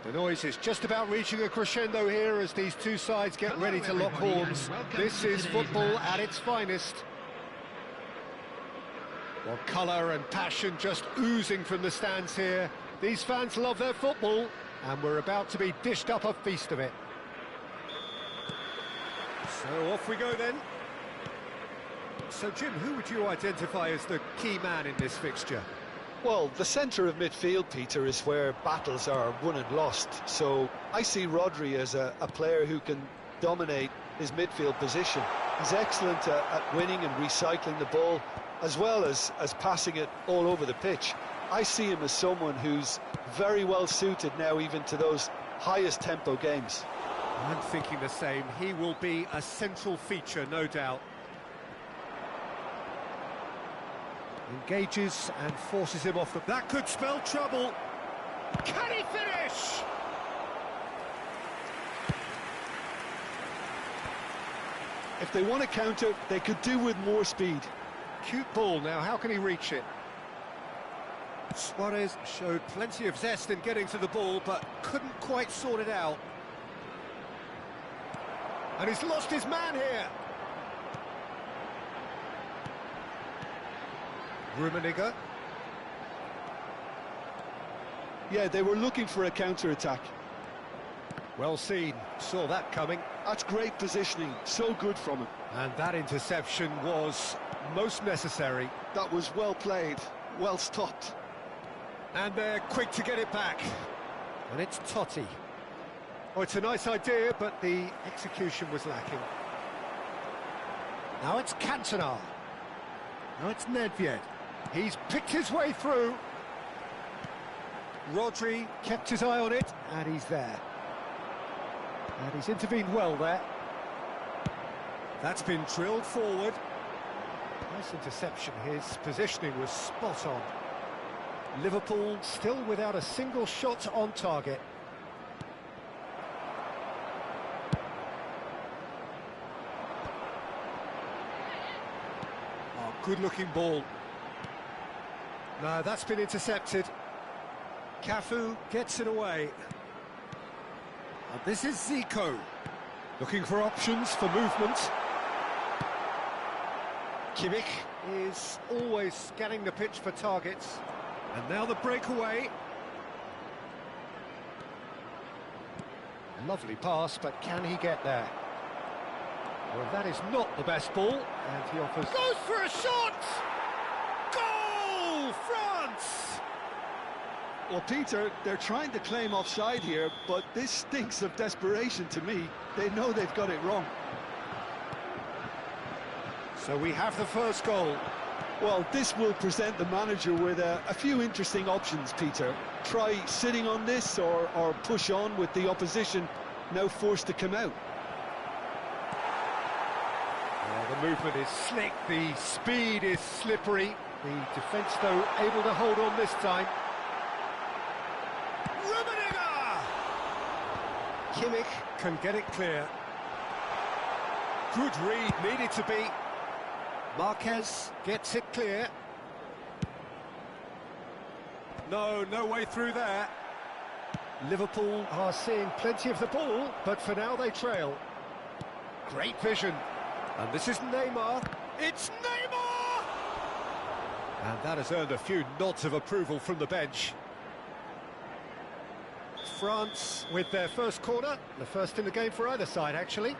The noise is just about reaching a crescendo here as these two sides get ready to lock horns. This is football at its finest. Well, colour and passion just oozing from the stands here. These fans love their football, and we're about to be dished up a feast of it. So off we go then. So Jim, who would you identify as the key man in this fixture? Well, the centre of midfield, Peter, is where battles are won and lost. So I see Rodri as a player who can dominate his midfield position. He's excellent at winning and recycling the ball, as well as passing it all over the pitch. I see him as someone who's very well suited now even to those highest tempo games. I'm thinking the same. He will be a central feature, no doubt. Engages and forces him off the... That could spell trouble. Can he finish? If they want to counter, they could do with more speed. Cute ball now, how can he reach it? Suarez showed plenty of zest in getting to the ball, but couldn't quite sort it out. And he's lost his man here. Rummenigge. Yeah, they were looking for a counter-attack. Well seen, saw that coming. That's great positioning, so good from him. And that interception was most necessary. That was well played, well stopped. And they're quick to get it back. And it's Totti. Oh, it's a nice idea, but the execution was lacking. Now it's Cantona. Now it's Nedved. He's picked his way through. Rodri kept his eye on it, and he's there. And he's intervened well there. That's been drilled forward. Nice interception. His positioning was spot on. Liverpool still without a single shot on target. Oh, good-looking ball. No, that's been intercepted. Cafu gets it away. And this is Zico. Looking for options for movement. Kimmich is always scanning the pitch for targets. And now the breakaway. Lovely pass, but can he get there? Well, that is not the best ball, and he offers... Goes for a shot! Goal! France! Well, Peter, they're trying to claim offside here, but this stinks of desperation to me. They know they've got it wrong. So we have the first goal. Well, this will present the manager with a few interesting options, Peter. Try sitting on this or push on with the opposition now forced to come out. Well, the movement is slick, the speed is slippery. The defence, though, able to hold on this time. Rummenigge! Kimmich can get it clear. Good read, needed to be. Marquez gets it clear. No way through there. Liverpool are seeing plenty of the ball, but for now they trail. Great vision. And this is Neymar. It's Neymar! And that has earned a few nods of approval from the bench. France with their first corner, the first in the game for either side, actually.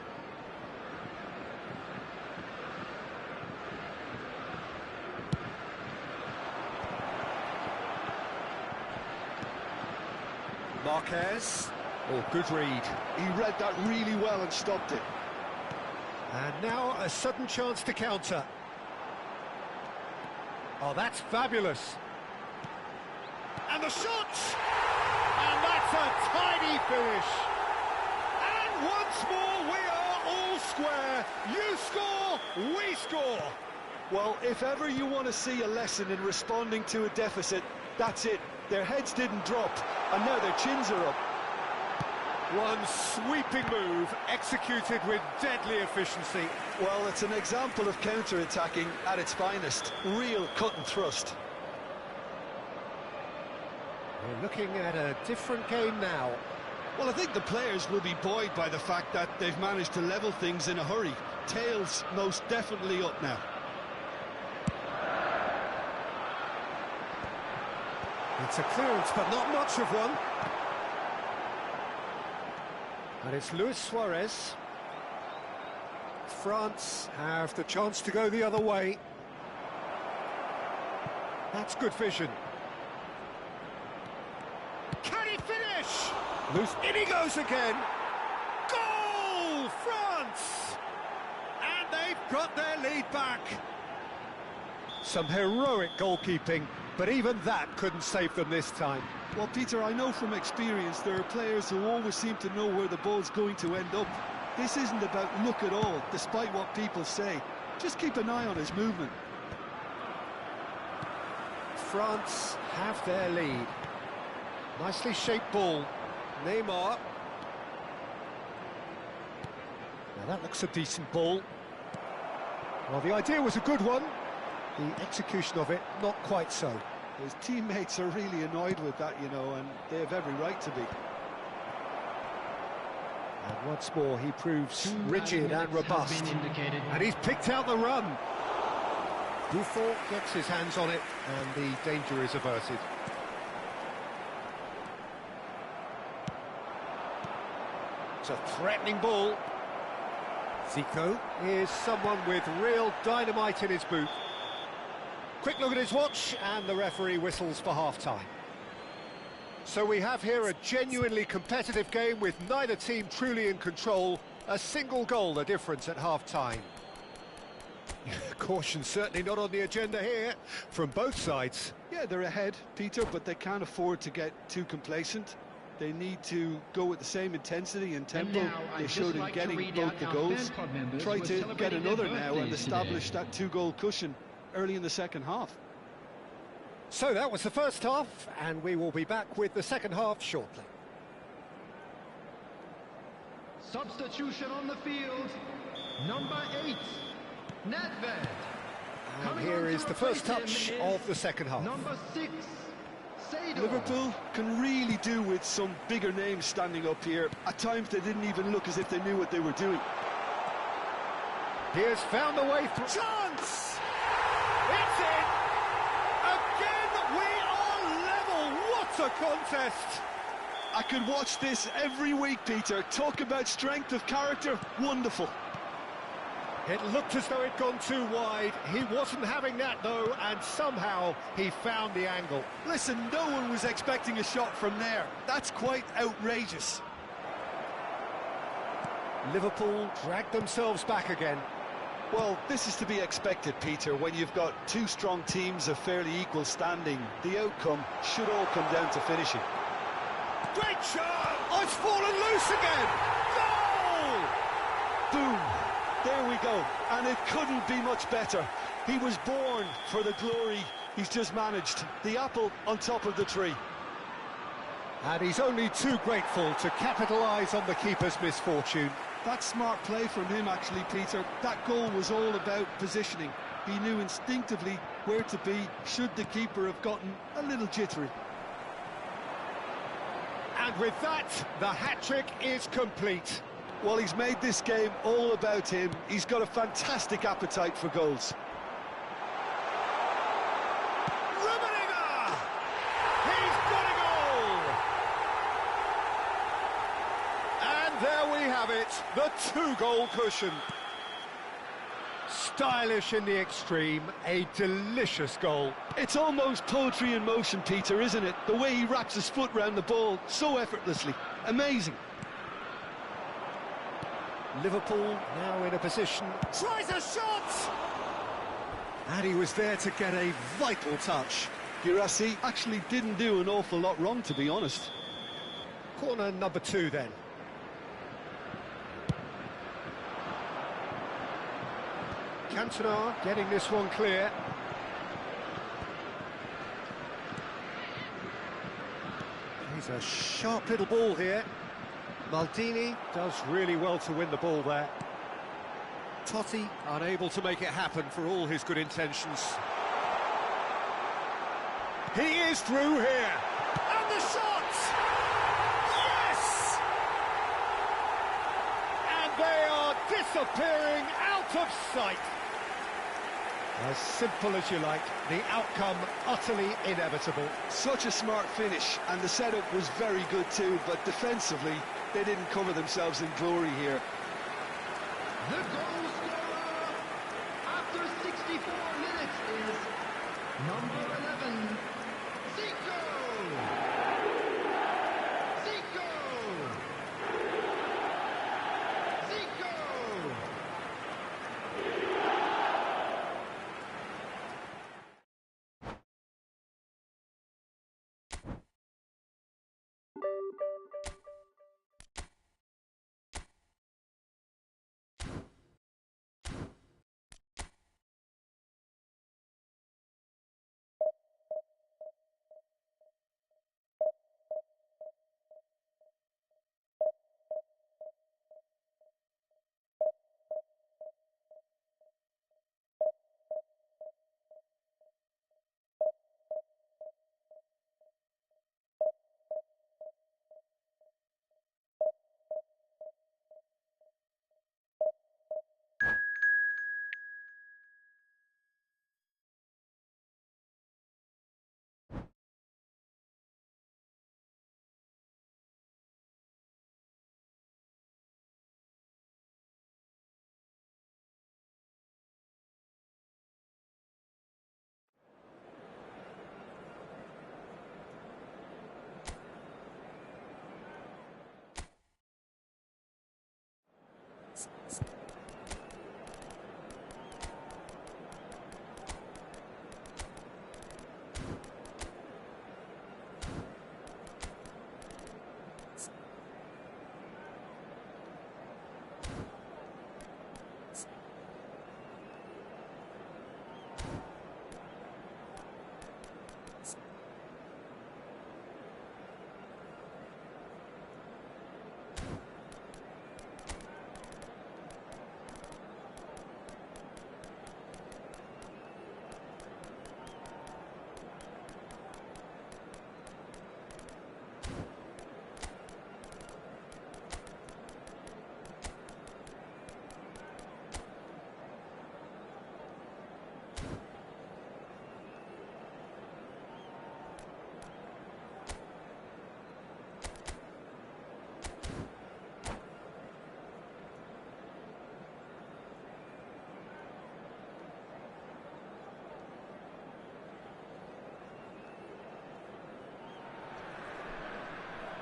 Marquez. Oh, good read. He read that really well and stopped it. And now a sudden chance to counter. Oh, that's fabulous. And the shot! And that's a tiny finish. And once more we are all square. You score, we score. Well, if ever you want to see a lesson in responding to a deficit, that's it. Their heads didn't drop, and now their chins are up. One sweeping move, executed with deadly efficiency. Well, it's an example of counter-attacking at its finest. Real cut and thrust. We're looking at a different game now. Well, I think the players will be buoyed by the fact that they've managed to level things in a hurry. Tails most definitely up now. It's a clearance, but not much of one. And it's Luis Suarez. France have the chance to go the other way. That's good vision. Can he finish? Loose. In he goes again. Goal, France! And they've got their lead back. Some heroic goalkeeping, but even that couldn't save them this time. Well, Peter, I know from experience there are players who always seem to know where the ball's going to end up. This isn't about luck at all, despite what people say. Just keep an eye on his movement. France have their lead. Nicely shaped ball. Neymar. Now that looks a decent ball. Well, the idea was a good one. The execution of it, not quite so. His teammates are really annoyed with that, you know, and they have every right to be. And once more, he proves rigid and robust. And he's picked out the run. Buffon gets his hands on it, and the danger is averted. It's a threatening ball. Zico is someone with real dynamite in his boot. Quick look at his watch, and the referee whistles for half-time. So we have here a genuinely competitive game with neither team truly in control. A single goal the difference at half-time. Caution certainly not on the agenda here from both sides. Yeah, they're ahead, Peter, but they can't afford to get too complacent. They need to go with the same intensity and tempo they showed in getting both the goals. Try to get another now and establish that two-goal cushion early in the second half. So that was the first half, and we will be back with the second half shortly. Substitution on the field, number 8, Nedved. And here is the first touch of the second half. Number 6, Seydou. Liverpool can really do with some bigger names standing up here. At times they didn't even look as if they knew what they were doing. He has found a way through. Chance! It's in! Again, we are level! What a contest! I could watch this every week, Peter. Talk about strength of character. Wonderful. It looked as though it'd gone too wide. He wasn't having that, though, and somehow he found the angle. Listen, no one was expecting a shot from there. That's quite outrageous. Liverpool dragged themselves back again. Well, this is to be expected, Peter. When you've got two strong teams of fairly equal standing, the outcome should all come down to finishing. Great shot! Oh, it's fallen loose again! Goal! Boom! There we go. And it couldn't be much better. He was born for the glory he's just managed. The apple on top of the tree. And he's only too grateful to capitalise on the keeper's misfortune. That's smart play from him, actually, Peter. That goal was all about positioning. He knew instinctively where to be should the keeper have gotten a little jittery. And with that, the hat-trick is complete. Well, he's made this game all about him. He's got a fantastic appetite for goals. There we have it, the two-goal cushion. Stylish in the extreme, a delicious goal. It's almost poetry in motion, Peter, isn't it? The way he wraps his foot round the ball so effortlessly. Amazing. Liverpool now in a position, tries a shot! And he was there to get a vital touch. Girassi actually didn't do an awful lot wrong, to be honest. Corner number 2 then. Cantona getting this one clear. He's a sharp little ball here. Maldini does really well to win the ball there. Totti unable to make it happen for all his good intentions. He is through here. And the shot! Yes! And they are disappearing out of sight. As simple as you like, the outcome utterly inevitable. Such a smart finish, and the setup was very good too, but defensively, they didn't cover themselves in glory here. The goal scorer after 64 minutes is number 11, Zico! Zico! Zico!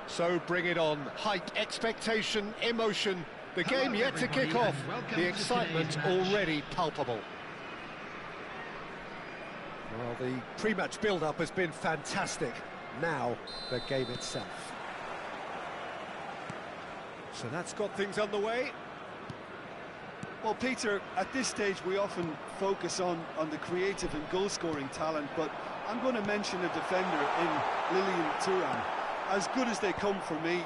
So bring it on. Hype, expectation, emotion. The game yet to kick off. The excitement already palpable. Well, the pre-match build-up has been fantastic. Now, the game itself. So that's got things underway. Well, Peter, at this stage we often focus on the creative and goal-scoring talent, but I'm going to mention a defender in Lilian Thuram. As good as they come for me,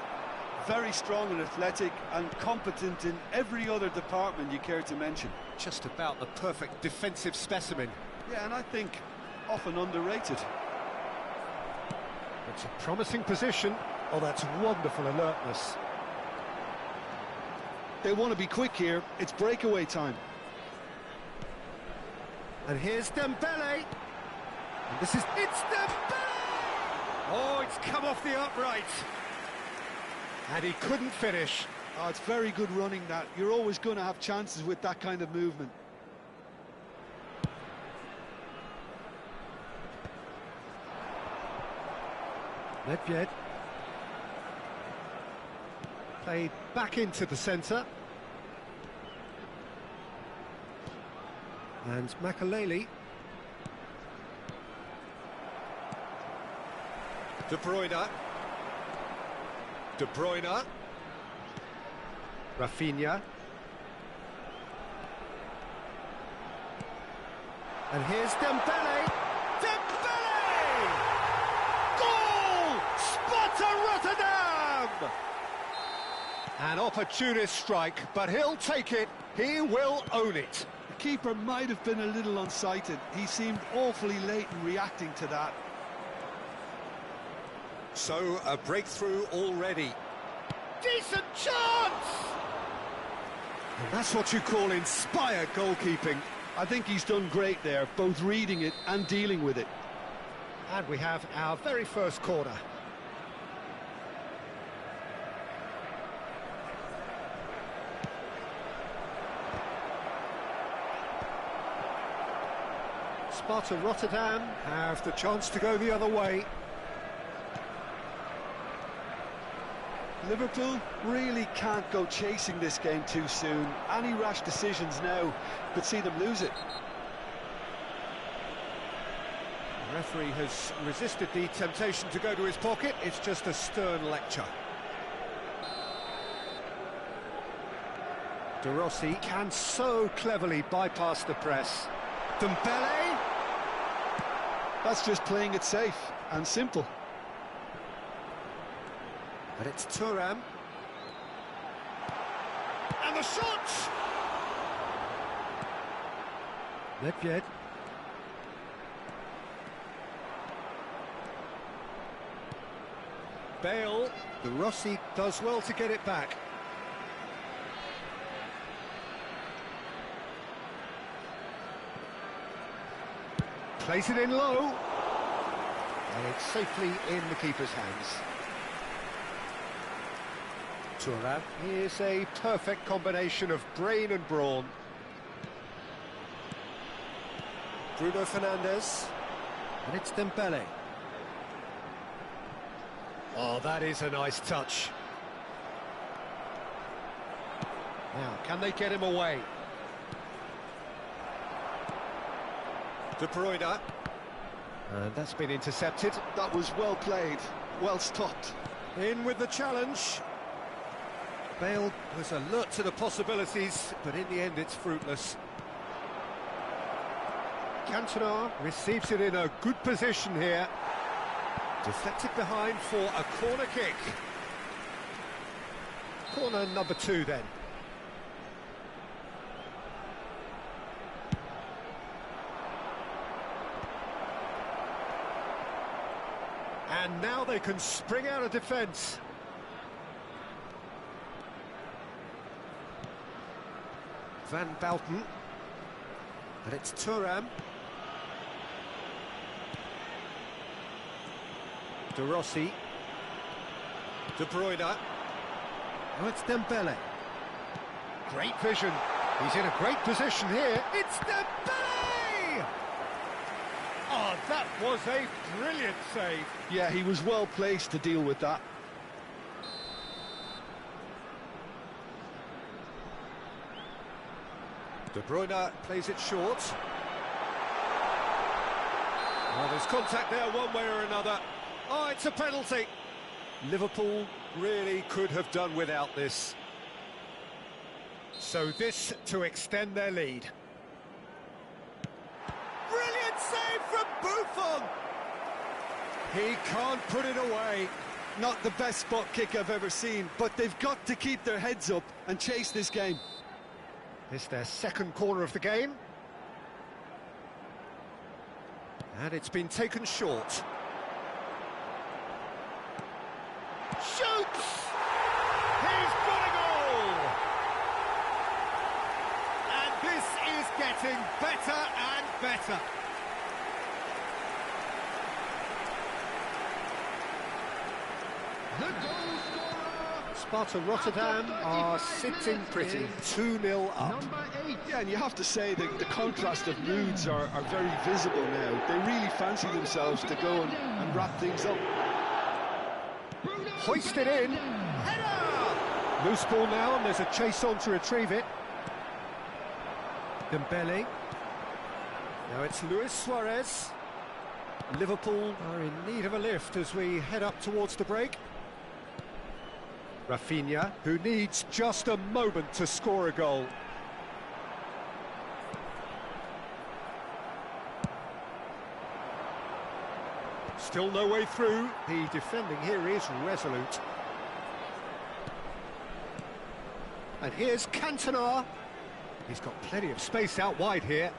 very strong and athletic and competent in every other department you care to mention. Just about the perfect defensive specimen. Yeah, and I think often underrated. It's a promising position. Oh, that's wonderful alertness. They want to be quick here. It's breakaway time. And here's Dembele. And it's Dembele! Oh, it's come off the upright. And he couldn't finish. Oh, it's very good running that. You're always going to have chances with that kind of movement. Nedved. Played back into the centre. And Makaleli. De Bruyne. De Bruyne. Rafinha. And here's Dembele. Dembele! Goal! Sparta Rotterdam! An opportunist strike, but he'll take it. He will own it. The keeper might have been a little unsighted. He seemed awfully late in reacting to that. So, a breakthrough already. Decent chance! And that's what you call inspired goalkeeping. I think he's done great there, both reading it and dealing with it. And we have our very first corner. Sparta Rotterdam have the chance to go the other way. Liverpool really can't go chasing this game too soon. Any rash decisions now could see them lose it. The referee has resisted the temptation to go to his pocket. It's just a stern lecture. De Rossi can so cleverly bypass the press. Dembele! That's just playing it safe and simple. But it's Thuram. And the shot! Nedved. Bale. De Rossi does well to get it back. Plays it in low. And it's safely in the keeper's hands. Thuram is a perfect combination of brain and brawn. Bruno Fernandes. And it's Dembele. Oh, that is a nice touch. Now, can they get him away? De Bruyne. And that's been intercepted. That was well played, well stopped. In with the challenge. Bale was alert to the possibilities, but in the end it's fruitless. Cantona receives it in a good position here. Deflected behind for a corner kick. Corner number 2 then. And now they can spring out of defence. Van Bouten. And it's Thuram. De Rossi. De Bruyne. Oh, it's Dembele. Great vision. He's in a great position here. It's Dembele! Oh, that was a brilliant save. Yeah, he was well placed to deal with that. De Bruyne plays it short. Well, there's contact there one way or another. Oh, it's a penalty. Liverpool really could have done without this. So this to extend their lead. Brilliant save from Buffon! He can't put it away. Not the best spot kick I've ever seen, but they've got to keep their heads up and chase this game. It's their second corner of the game. And it's been taken short. Shoots! He's got a goal! And this is getting better and better. The goal scorer. Sparta Rotterdam are sitting pretty, 2-0 up. Number 8. Yeah, and you have to say that the contrast of moods are very visible now. They really fancy themselves to go and wrap things up. Hoisted in. Header! Loose ball now, and there's a chase on to retrieve it. Dembele. Now it's Luis Suarez. Liverpool are in need of a lift as we head up towards the break. Rafinha, who needs just a moment to score a goal. Still no way through. The defending here is resolute. And here's Cantona. He's got plenty of space out wide here.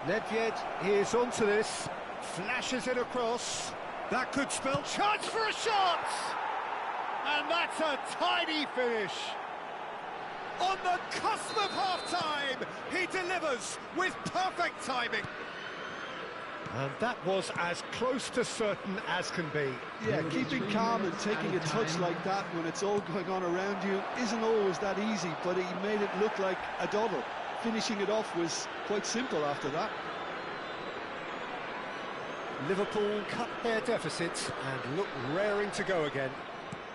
Nedved is onto this. Flashes it across. That could spell chance for a shot! And that's a tidy finish. On the cusp of half-time, he delivers with perfect timing. And that was as close to certain as can be. Yeah, keeping calm and taking a touch like that when it's all going on around you isn't always that easy, but he made it look like a doddle. Finishing it off was quite simple after that. Liverpool cut their deficits and look raring to go again.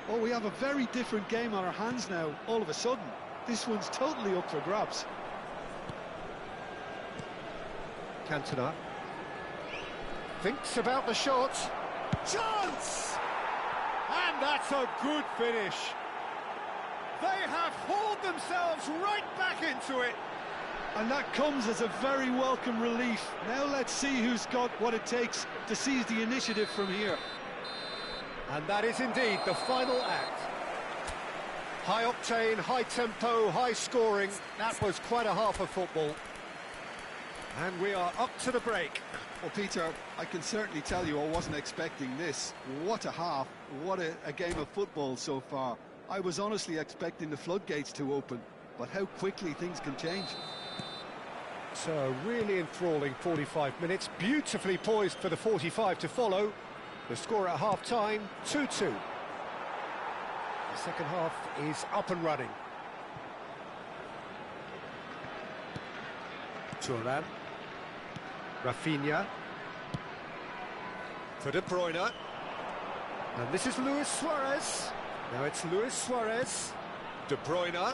Oh, we have a very different game on our hands now, all of a sudden. This one's totally up for grabs. Cantona thinks about the shot. Chance! And that's a good finish. They have hauled themselves right back into it. And that comes as a very welcome relief. Now let's see who's got what it takes to seize the initiative from here. And that is indeed the final act. High octane, high tempo, high scoring. That was quite a half of football. And we are up to the break. Well, Peter, I can certainly tell you I wasn't expecting this. What a half, what a game of football so far. I was honestly expecting the floodgates to open, but how quickly things can change. So a really enthralling 45 minutes, beautifully poised for the 45 to follow. The score at half-time, 2-2. The second half is up and running. Thuram. Rafinha. For De Bruyne. And this is Luis Suarez. Now it's Luis Suarez. De Bruyne.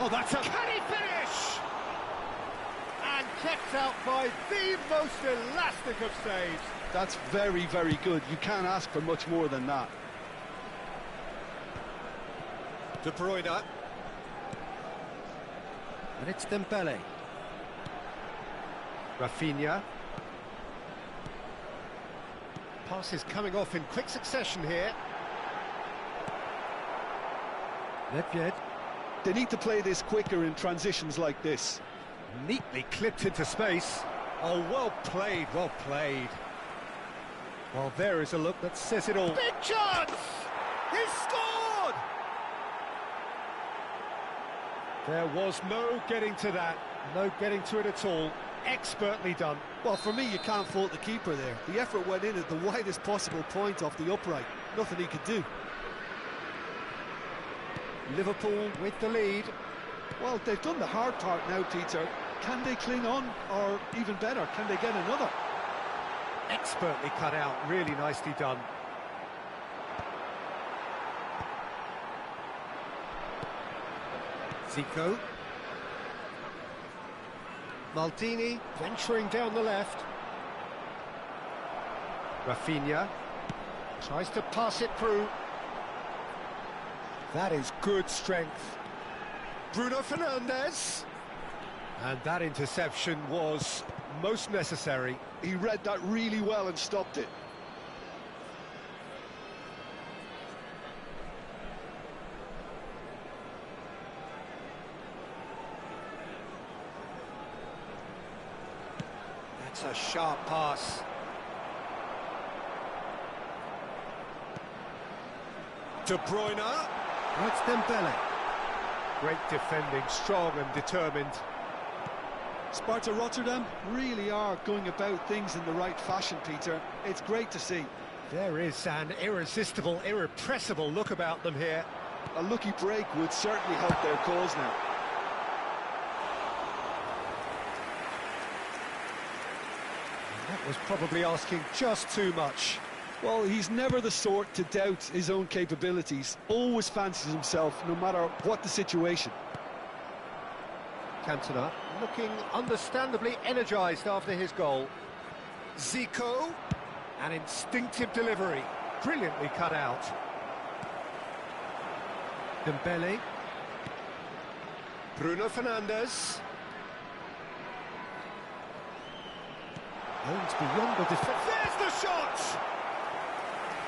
Oh, that's a... Can he finish? And kept out by the most elastic of saves. That's very, very good. You can't ask for much more than that. De Bruyne. And it's Dembele. Rafinha. Passes coming off in quick succession here. Nedved. They need to play this quicker in transitions like this. Neatly clipped into space. Oh, well played, well played. Well, there is a look that says it all. Big chance! He scored! There was no getting to that, no getting to it at all. Expertly done. Well, for me, you can't fault the keeper there. The effort went in at the widest possible point off the upright. Nothing he could do. Liverpool with the lead. Well, they've done the hard part now, Peter. Can they cling on, or even better, can they get another? Expertly cut out, really nicely done. Zico. Maldini venturing down the left. Rafinha tries to pass it through. That is good strength. Bruno Fernandes. And that interception was most necessary. He read that really well and stopped it. That's a sharp pass. De Bruyne. Oh, it's Dembele. Great defending, strong and determined. Sparta Rotterdam really are going about things in the right fashion, Peter. It's great to see. There is an irresistible, irrepressible look about them here. A lucky break would certainly help their cause now. That was probably asking just too much. Well, he's never the sort to doubt his own capabilities. Always fancies himself, no matter what the situation. Cantona looking understandably energised after his goal. Zico, an instinctive delivery, brilliantly cut out. Dembele. Bruno Fernandes. Owns beyond the defence. There's the shot!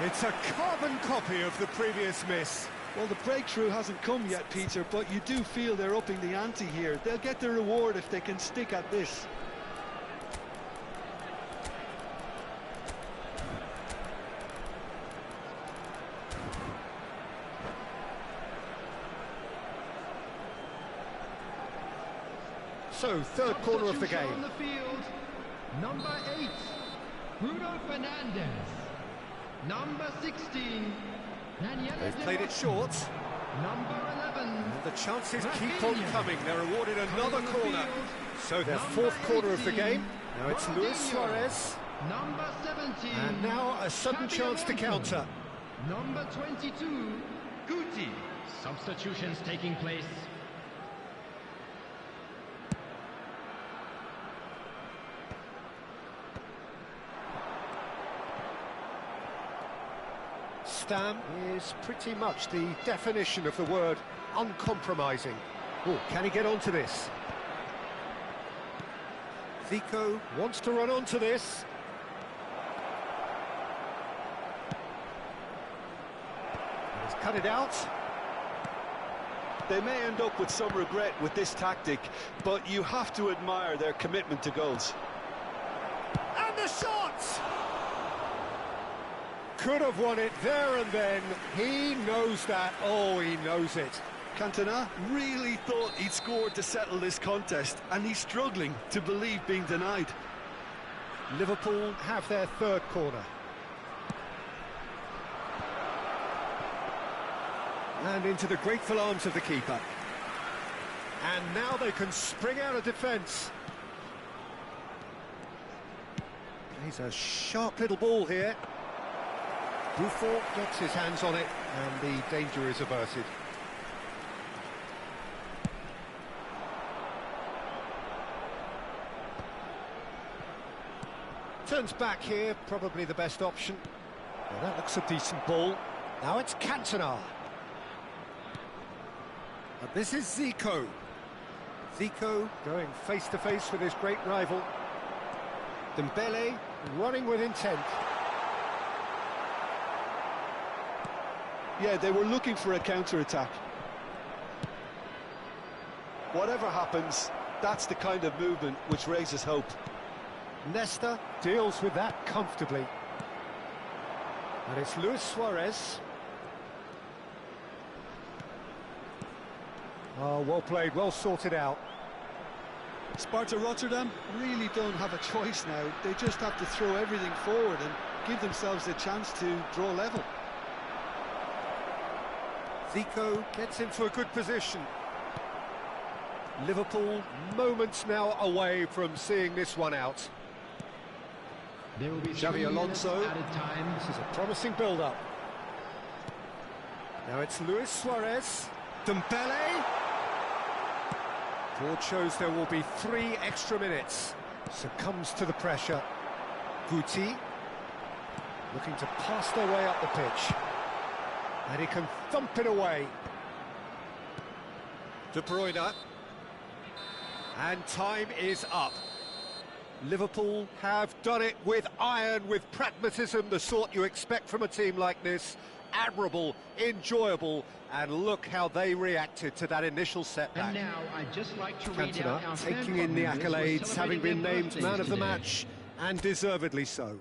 It's a carbon copy of the previous miss. Well, the breakthrough hasn't come yet, Peter, but you do feel they're upping the ante here. They'll get their reward if they can stick at this. So, third corner of the game. On the field, number 8, Bruno Fernandes. Number 16, Daniel. They've played it short. Number 11. And the chances keep on Rafinha. coming. They're awarded another On the corner. field, So their number fourth corner of the 18, game. Now it's Luis Ronaldinho. Suarez. Number 17. And now a sudden Xabi chance to Alonso. counter. Number 22, Guti. Substitutions taking place. Stam is pretty much the definition of the word uncompromising. Oh, can he get onto this? Zico wants to run onto this. And he's cut it out. They may end up with some regret with this tactic, but you have to admire their commitment to goals. And the shot! Could have won it there and then. He knows that. Oh, he knows it. Cantona really thought he'd scored to settle this contest, and he's struggling to believe being denied. Liverpool have their third corner. And into the grateful arms of the keeper. And now they can spring out of defence. Plays a sharp little ball here. Buffon gets his hands on it, and the danger is averted. Turns back here, probably the best option. Well, that looks a decent ball. Now it's Cantona. And this is Zico. Zico going face-to-face with his great rival. Dembele running with intent. Yeah, they were looking for a counter-attack. Whatever happens, that's the kind of movement which raises hope. Nesta deals with that comfortably. And it's Luis Suarez. Oh, well played, well sorted out. Sparta Rotterdam really don't have a choice now. They just have to throw everything forward and give themselves a chance to draw level. Zico gets into a good position. Liverpool moments now away from seeing this one out. There will be Xabi 3 minutes Alonso. added time. This is a promising build-up. Now it's Luis Suarez. Dembele. Board shows there will be 3 extra minutes. Succumbs to the pressure. Guti. Looking to pass their way up the pitch. And he can thump it away. De Bruyne. And time is up. Liverpool have done it with iron, with pragmatism, the sort you expect from a team like this. Admirable, enjoyable, and look how they reacted to that initial setback. And now I'd just like to read out our Cantona fan taking in the club members who are accolades, having been celebrating their named man birthdays of the today. match, and deservedly so.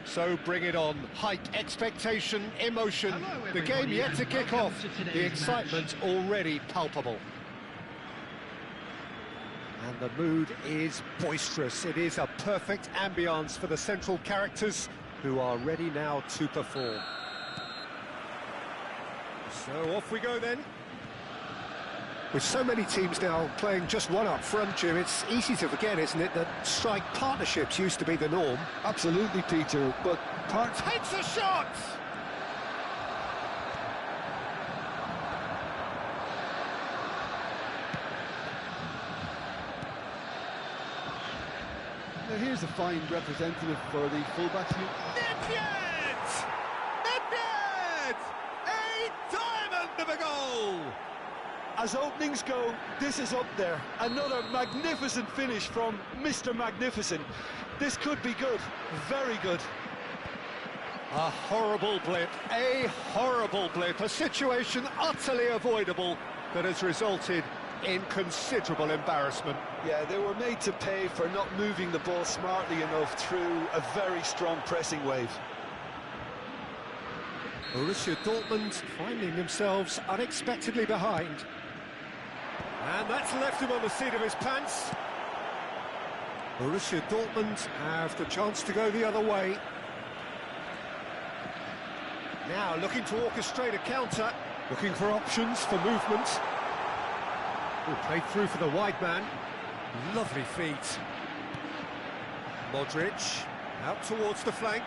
So bring it on. Height, expectation, emotion. Hello, The game everybody, yet to and kick welcome off. to today's The excitement match. already palpable. And the mood is boisterous. It is a perfect ambience for the central characters who are ready now to perform. So off we go then. With so many teams now playing just one up front, Jim, it's easy to forget, isn't it, that strike partnerships used to be the norm. Absolutely, Peter, but Takes a shot! Now here's a fine representative for the fullbacks. Nedved! Nedved! A diamond of a goal! As openings go, this is up there. Another magnificent finish from Mr. Magnificent. This could be good, very good. A horrible blip, a situation utterly avoidable that has resulted in considerable embarrassment. Yeah, they were made to pay for not moving the ball smartly enough through a very strong pressing wave. Borussia Dortmund finding themselves unexpectedly behind. And that's left him on the seat of his pants. Borussia Dortmund have the chance to go the other way. Now looking to orchestrate a counter, looking for options for movement. Oh, played through for the wide man. Lovely feet. Modric out towards the flank.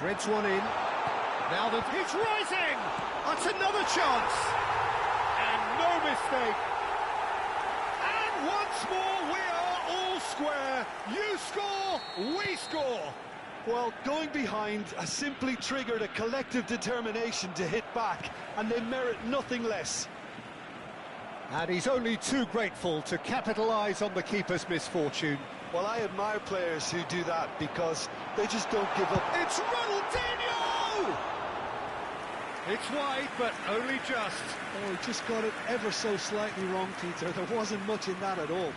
Threads one in. Now it's rising! That's another chance! And no mistake! And once more we are all square. You score, we score! Well, going behind has simply triggered a collective determination to hit back, and they merit nothing less. And he's only too grateful to capitalise on the keeper's misfortune. Well, I admire players who do that because they just don't give up. It's Ronaldinho! It's wide, but only just. Oh, he just got it ever so slightly wrong, Peter. There wasn't much in that at all.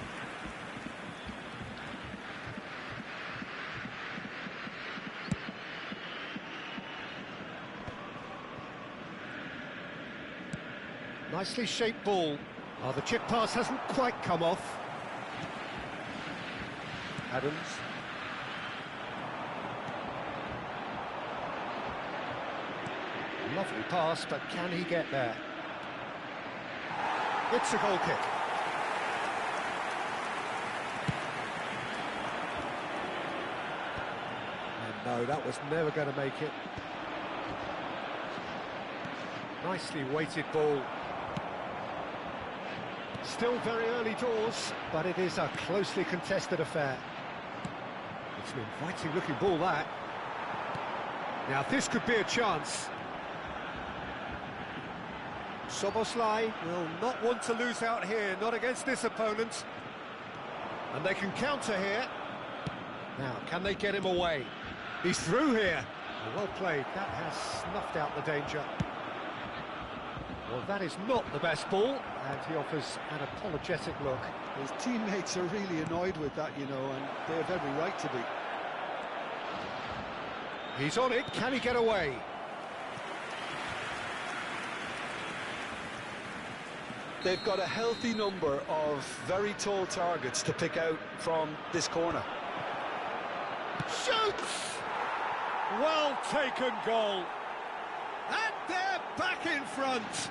Nicely shaped ball. Oh, the chip pass hasn't quite come off. Adams. Lovely pass, but can he get there? It's a goal kick. And no, that was never going to make it. Nicely weighted ball. Still very early doors, but it is a closely contested affair. It's an inviting looking ball, that. Now this could be a chance. Soboslai will not want to lose out here, not against this opponent. And they can counter here. Now, can they get him away? He's through here. Well played, that has snuffed out the danger. Well, that is not the best ball, and he offers an apologetic look. His teammates are really annoyed with that, you know, and they have every right to be. He's on it, can he get away? They've got a healthy number of very tall targets to pick out from this corner. Shoots! Well taken goal. And they're back in front.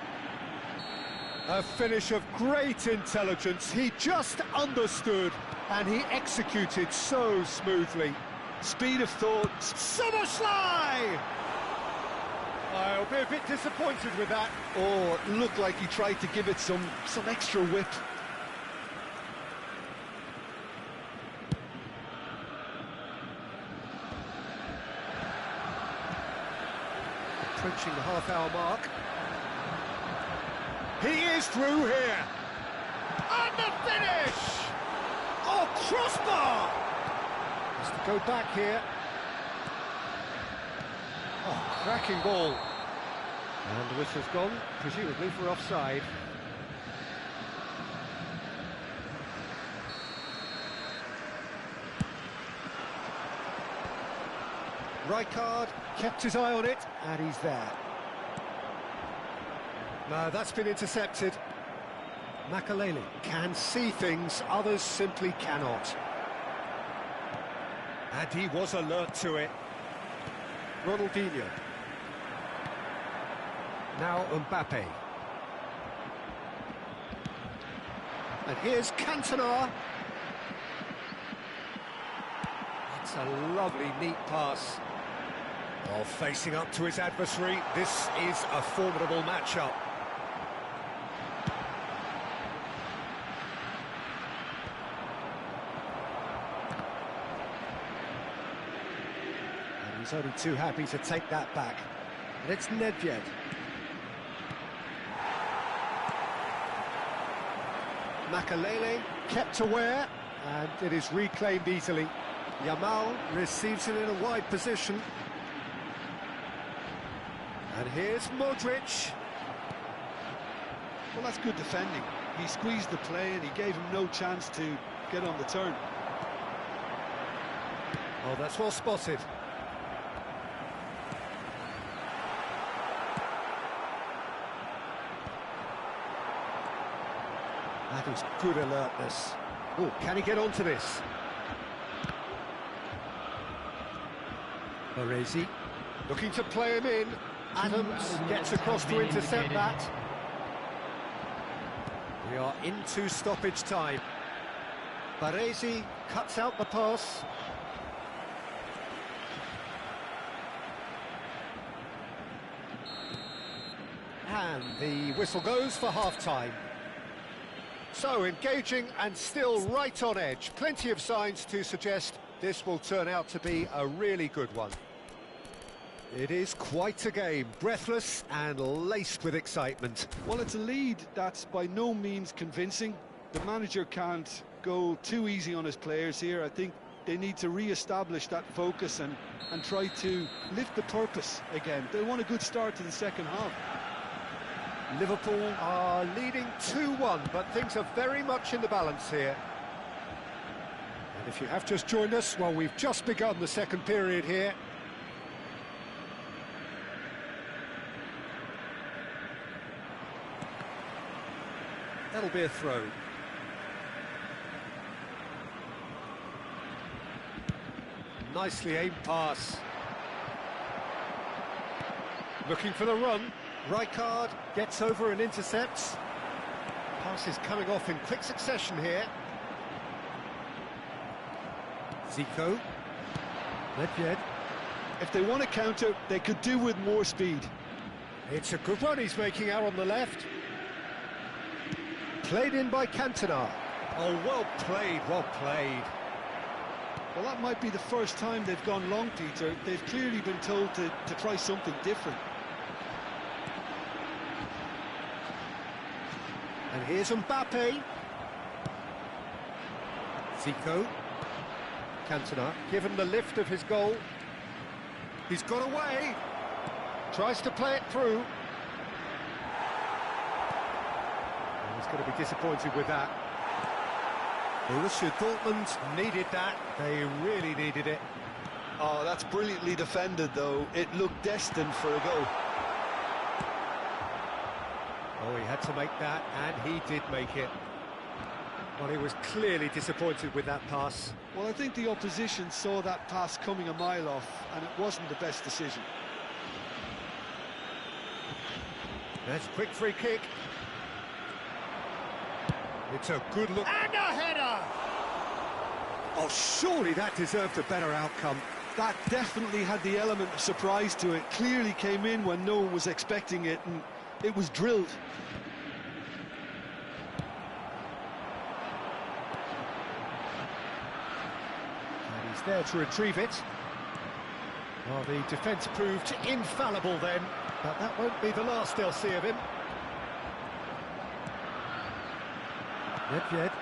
A finish of great intelligence. He just understood and he executed so smoothly. Speed of thought. Soboslai! I'll be a bit disappointed with that. Oh, it looked like he tried to give it some extra whip. Approaching the half-hour mark. He is through here. And the finish! Oh, crossbar! Has to go back here. Oh, cracking ball. And the whistle's gone, presumably for offside. Rijkaard kept his eye on it, and he's there. No, that's been intercepted. Makalele can see things others simply cannot. And he was alert to it. Ronaldinho. Now Mbappe. And here's Cantona. That's a lovely, neat pass. While facing up to his adversary, this is a formidable matchup. And he's only too happy to take that back. And it's Nedved. Makalele kept aware, and it is reclaimed easily. Yamal receives it in a wide position. And here's Modric. Well, that's good defending. He squeezed the play and he gave him no chance to get on the turn. Oh, that's well spotted. That is good alertness. Oh, can he get onto this? Baresi looking to play him in. Adams gets across to intercept that. We are into stoppage time. Baresi cuts out the pass. And the whistle goes for half-time. So engaging and still right on edge. Plenty of signs to suggest this will turn out to be a really good one. It is quite a game, breathless and laced with excitement. Well, it's a lead that's by no means convincing. The manager can't go too easy on his players here. I think they need to re-establish that focus and try to lift the purpose again. They want a good start to the second half. Liverpool are leading 2-1, but things are very much in the balance here. And if you have just joined us, well, we've just begun the second period here. That'll be a throw. Nicely aimed pass. Looking for the run. Rijkaard gets over and intercepts. Pass is coming off in quick succession here. Zico. Nedved. If they want to counter, they could do with more speed. It's a good run he's making out on the left. Played in by Cantona. Oh, well played, well played. Well, that might be the first time they've gone long, Peter. They've clearly been told to try something different. And here's Mbappe. Zico. Cantona, given the lift of his goal. He's got away. Tries to play it through. He's going to be disappointed with that. Borussia Dortmund needed that. They really needed it. Oh, that's brilliantly defended, though. It looked destined for a goal. Oh, he had to make that, and he did make it. Well, he was clearly disappointed with that pass. Well, I think the opposition saw that pass coming a mile off, and it wasn't the best decision. That's a quick free kick. It's a good look. And a header! Oh, surely that deserved a better outcome. That definitely had the element of surprise to it. Clearly came in when no one was expecting it, and it was drilled. And he's there to retrieve it. Well, the defence proved infallible then, but that won't be the last they'll see of him. Nedved.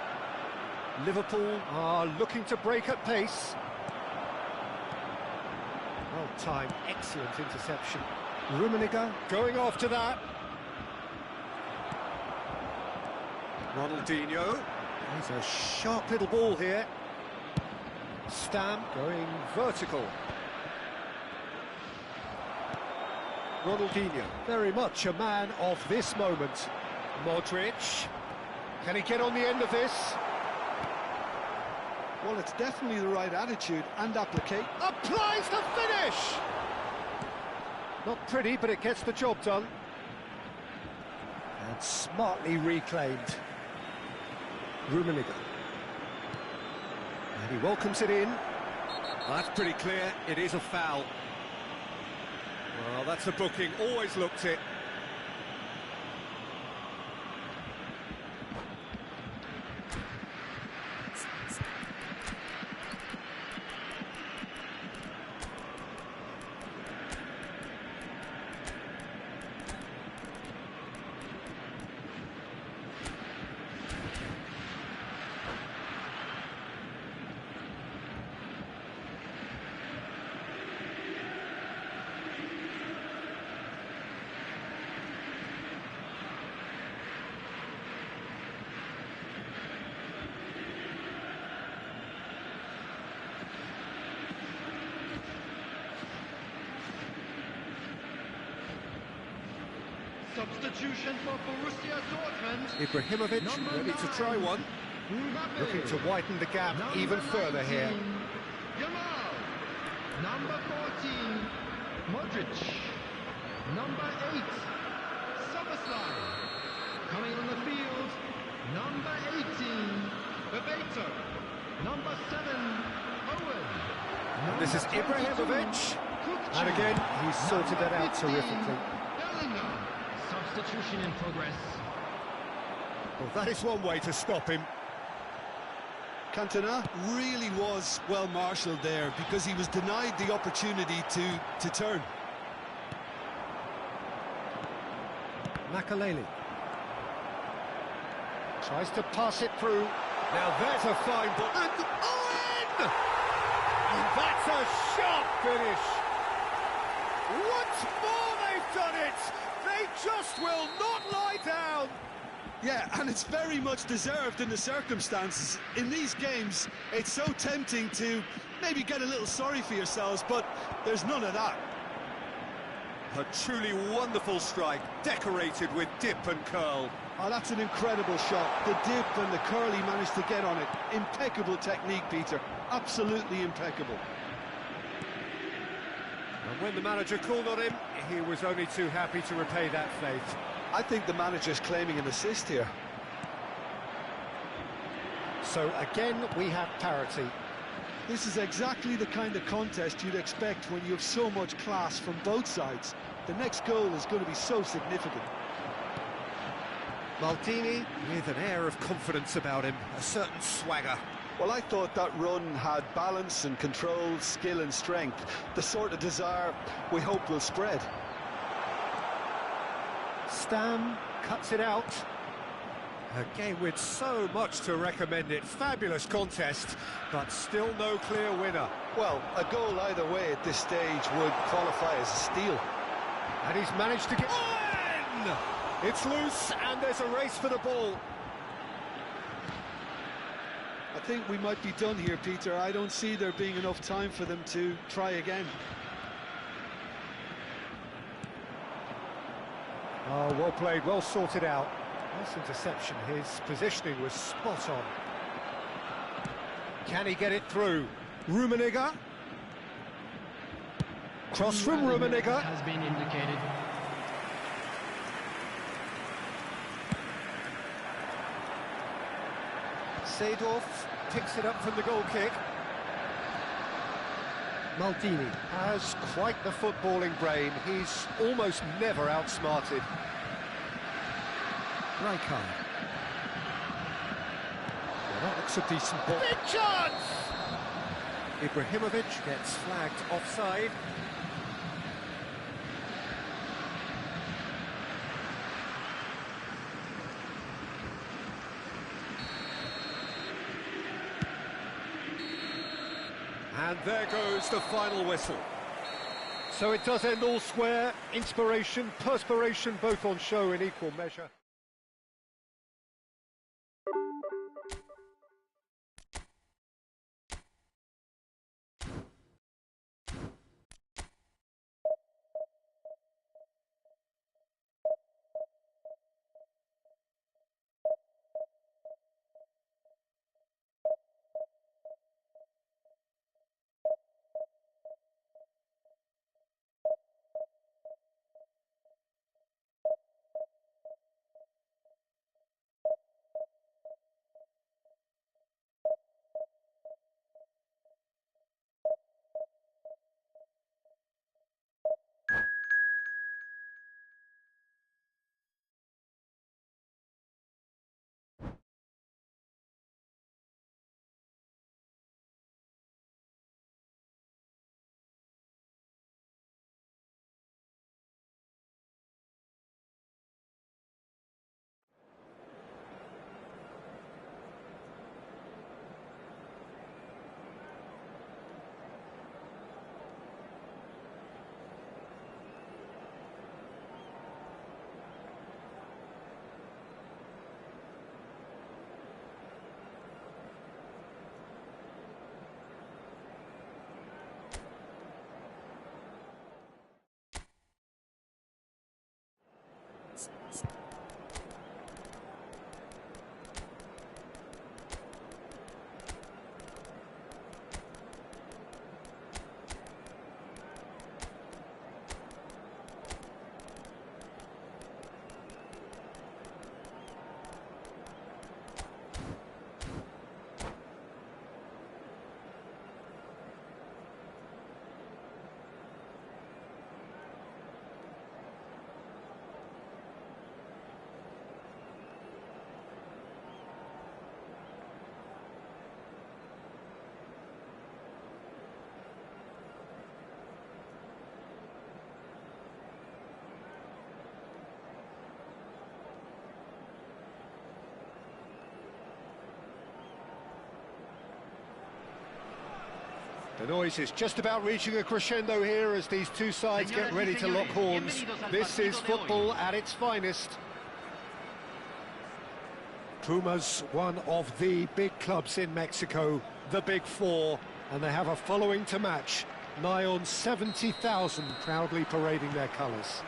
Liverpool are looking to break at pace. Well timed, excellent interception. Rummenigge going after that. Ronaldinho. He's a sharp little ball here. Stam going vertical. Ronaldinho, very much a man of this moment. Modric. Can he get on the end of this? Well, it's definitely the right attitude and application. Applies the finish! Not pretty, but it gets the job done. And smartly reclaimed. Rummenigge. And he welcomes it in. That's pretty clear, it is a foul. Well, that's a booking, always looked it. Substitution for Borussia Dortmund. Ibrahimovic ready to try one. Mbappe. Looking to widen the gap even further here. Yamal. Number 14, Modric. Number 8, Soboslai. Coming on the field, number 18, Bebeto. Number 7, Owen. And this is Ibrahimovic. And again, he's sorted that out terrifically. Bellingham. Substitution in progress. Well, that is one way to stop him. Cantona really was well marshalled there because he was denied the opportunity to turn. Makaleli tries to pass it through. Now there's a fine ball. And Owen! And that's a sharp finish. Once more they've done it. They just will not lie down. Yeah, and it's very much deserved in the circumstances. In these games, it's so tempting to maybe get a little sorry for yourselves, but there's none of that. A truly wonderful strike, decorated with dip and curl. Oh, that's an incredible shot. The dip and the curl he managed to get on it. Impeccable technique, Peter. Absolutely impeccable. And when the manager called on him, he was only too happy to repay that faith. I think the manager's claiming an assist here. So again, we have parity. This is exactly the kind of contest you'd expect when you have so much class from both sides. The next goal is going to be so significant. Maldini with an air of confidence about him, a certain swagger. Well, I thought that run had balance and control, skill and strength. The sort of desire we hope will spread. Stam cuts it out. A game with so much to recommend it. Fabulous contest, but still no clear winner. Well, a goal either way at this stage would qualify as a steal. And he's managed to get in! It's loose, and there's a race for the ball. I think we might be done here, Peter. I don't see there being enough time for them to try again. Oh, well played, well sorted out. Nice interception. His positioning was spot on. Can he get it through? Rummenigge. Cross from Rummenigge. Has been indicated. Seedorf picks it up from the goal kick. Maldini has quite the footballing brain. He's almost never outsmarted. Rijkaard. Well, that looks a decent ball. Big chance! Ibrahimovic gets flagged offside. And there goes the final whistle. So it does end all square. Inspiration, perspiration, both on show in equal measure. The noise is just about reaching a crescendo here as these two sides get ready to lock horns. This is football at its finest. Pumas, one of the big clubs in Mexico, the Big Four, and they have a following to match. nigh on 70,000 proudly parading their colours.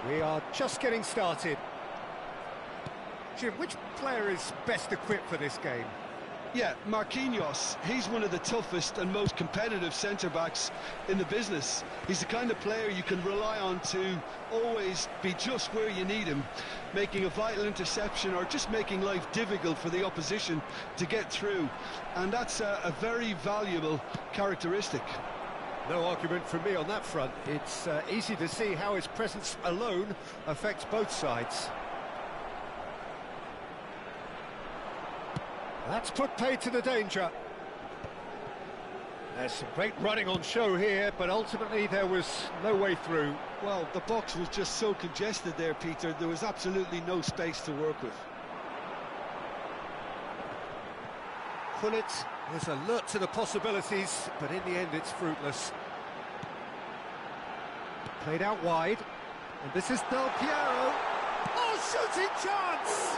We are just getting started. Jim, which player is best equipped for this game? Yeah, Marquinhos. He's one of the toughest and most competitive centre-backs in the business. He's the kind of player you can rely on to always be just where you need him, making a vital interception or just making life difficult for the opposition to get through. And that's a very valuable characteristic. No argument from me on that front. It's easy to see how his presence alone affects both sides. That's put paid to the danger. There's some great running on show here, but ultimately there was no way through. Well, the box was just so congested there, Peter. There was absolutely no space to work with. Gullit was alert to the possibilities, but in the end it's fruitless. Played out wide, and this is Del Piero. Oh, shooting chance!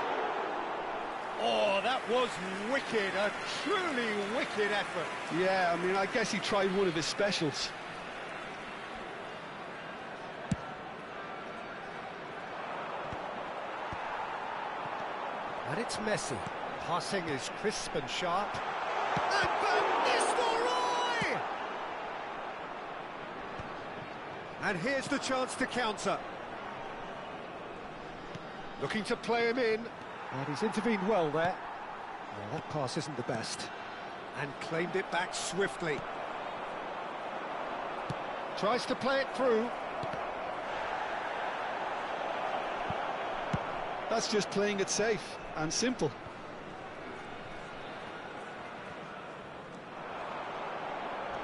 Oh, that was wicked, a truly wicked effort. Yeah, I mean, I guess he tried one of his specials. And it's Messi. Passing is crisp and sharp. And Van Nistelrooy! And here's the chance to counter. Looking to play him in. And he's intervened well there. Well, that pass isn't the best. And claimed it back swiftly. Tries to play it through. That's just playing it safe and simple.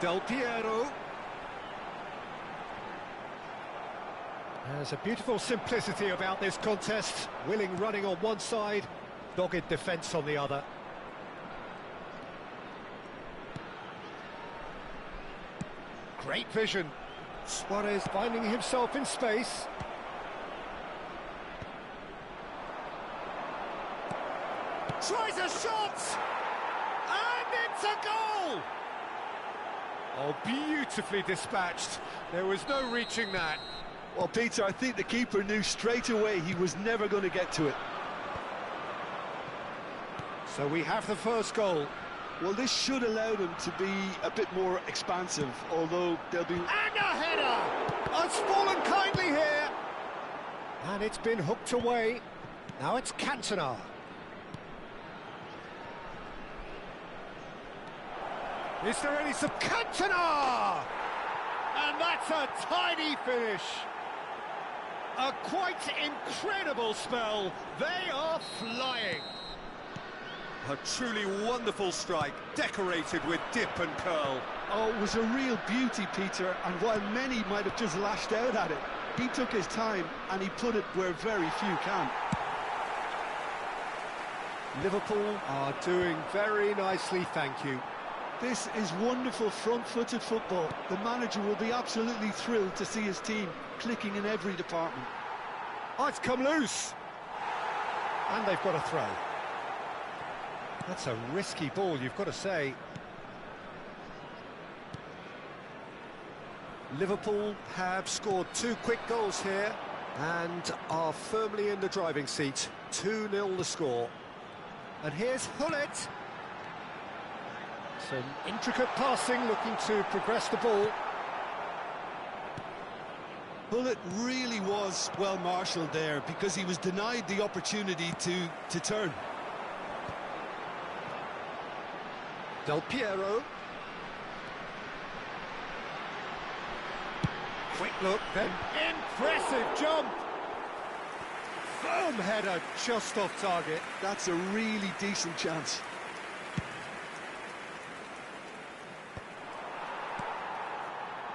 Del Piero. There's a beautiful simplicity about this contest. Willing running on one side, dogged defence on the other. Great vision. Suarez finding himself in space. Tries a shot! And it's a goal! Oh, beautifully dispatched. There was no reaching that. Well, Peter, I think the keeper knew straight away he was never going to get to it. So we have the first goal. Well, this should allow them to be a bit more expansive, although they'll be... And a header! It's fallen kindly here. And it's been hooked away. Now it's Cantona. Is there any Cantona? And that's a tidy finish. A quite incredible spell. They are flying. A truly wonderful strike, decorated with dip and curl. Oh, it was a real beauty, Peter, and while many might have just lashed out at it, he took his time and he put it where very few can. Liverpool are doing very nicely, thank you. This is wonderful front-footed football. The manager will be absolutely thrilled to see his team clicking in every department. Oh, it's come loose. And they've got a throw. That's a risky ball, you've got to say. Liverpool have scored 2 quick goals here and are firmly in the driving seat. 2-0 the score. And here's Gullit. Some intricate passing, looking to progress the ball. Gullit really was well marshalled there because he was denied the opportunity to turn. Del Piero. Quick look, then impressive jump. Firm header just off target. That's a really decent chance.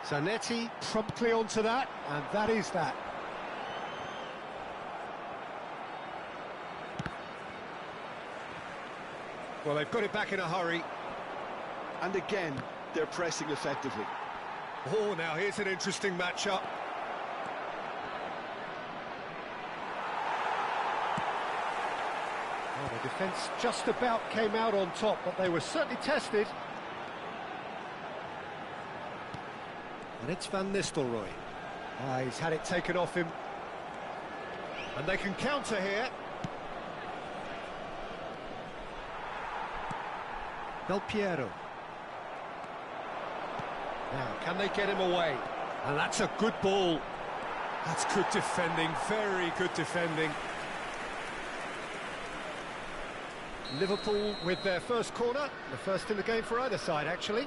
Zanetti promptly onto that, and that is that. Well, they've got it back in a hurry. And again, they're pressing effectively. Oh, now here's an interesting matchup. Well, the defence just about came out on top, but they were certainly tested. And it's Van Nistelrooy. He's had it taken off him. And they can counter here. Del Piero. Now, can they get him away? And that's a good ball. That's good defending, very good defending. Liverpool with their first corner, the first in the game for either side, actually.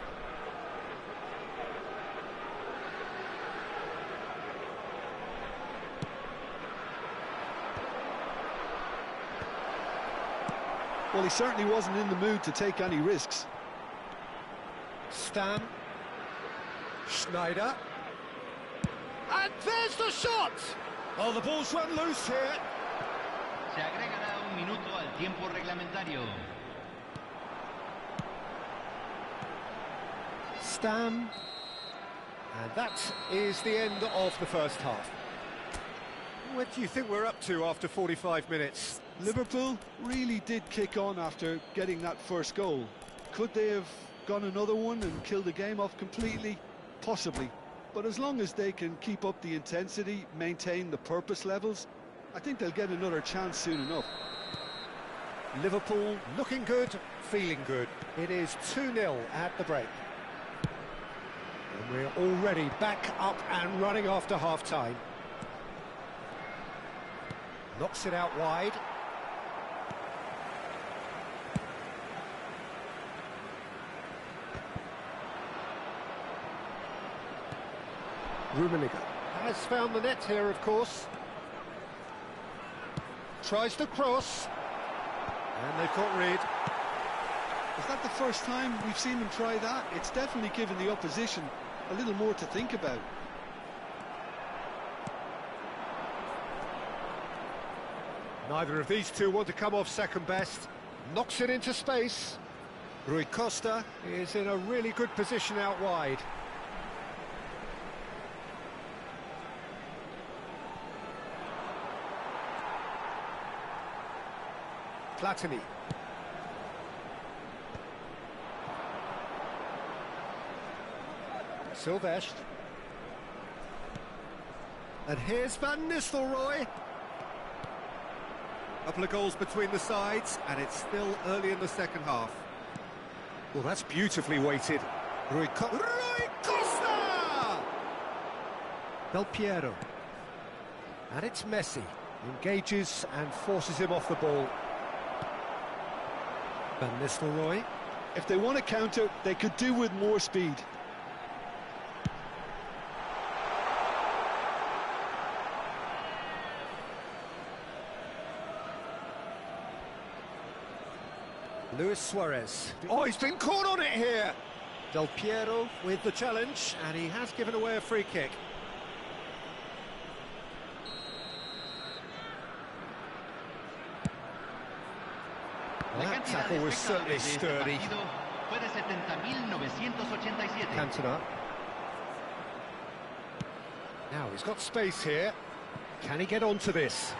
Well, he certainly wasn't in the mood to take any risks. Stam. Schneider. And there's the shot! Oh, the ball's run loose here. Se agregará un minuto al tiempo reglamentario. Stam. And that is the end of the first half. What do you think we're up to after 45 minutes? Liverpool really did kick on after getting that first goal. Could they have gone another one and killed the game off completely? Possibly. But as long as they can keep up the intensity, maintain the purpose levels, I think they'll get another chance soon enough. Liverpool looking good, feeling good. It is 2-0 at the break. And we're already back up and running after half-time. Knocks it out wide. Rummenigge has found the net here, of course. Tries the cross. And they've got Reed. Is that the first time we've seen them try that? It's definitely given the opposition a little more to think about. Neither of these two want to come off second best. Knocks it into space. Rui Costa is in a really good position out wide. Platini. Silvestre. And here's Van Nistelrooy. Couple of goals between the sides, and it's still early in the second half. Well, that's beautifully weighted. Rui Costa! Del Piero. And it's Messi. Engages and forces him off the ball. Van Nistelrooy. If they want to counter, they could do with more speed. Luis Suarez. Oh, he's been caught on it here! Del Piero with the challenge, and he has given away a free kick. That tackle was certainly sturdy. Cantona. Now he's got space here. Can he get onto this?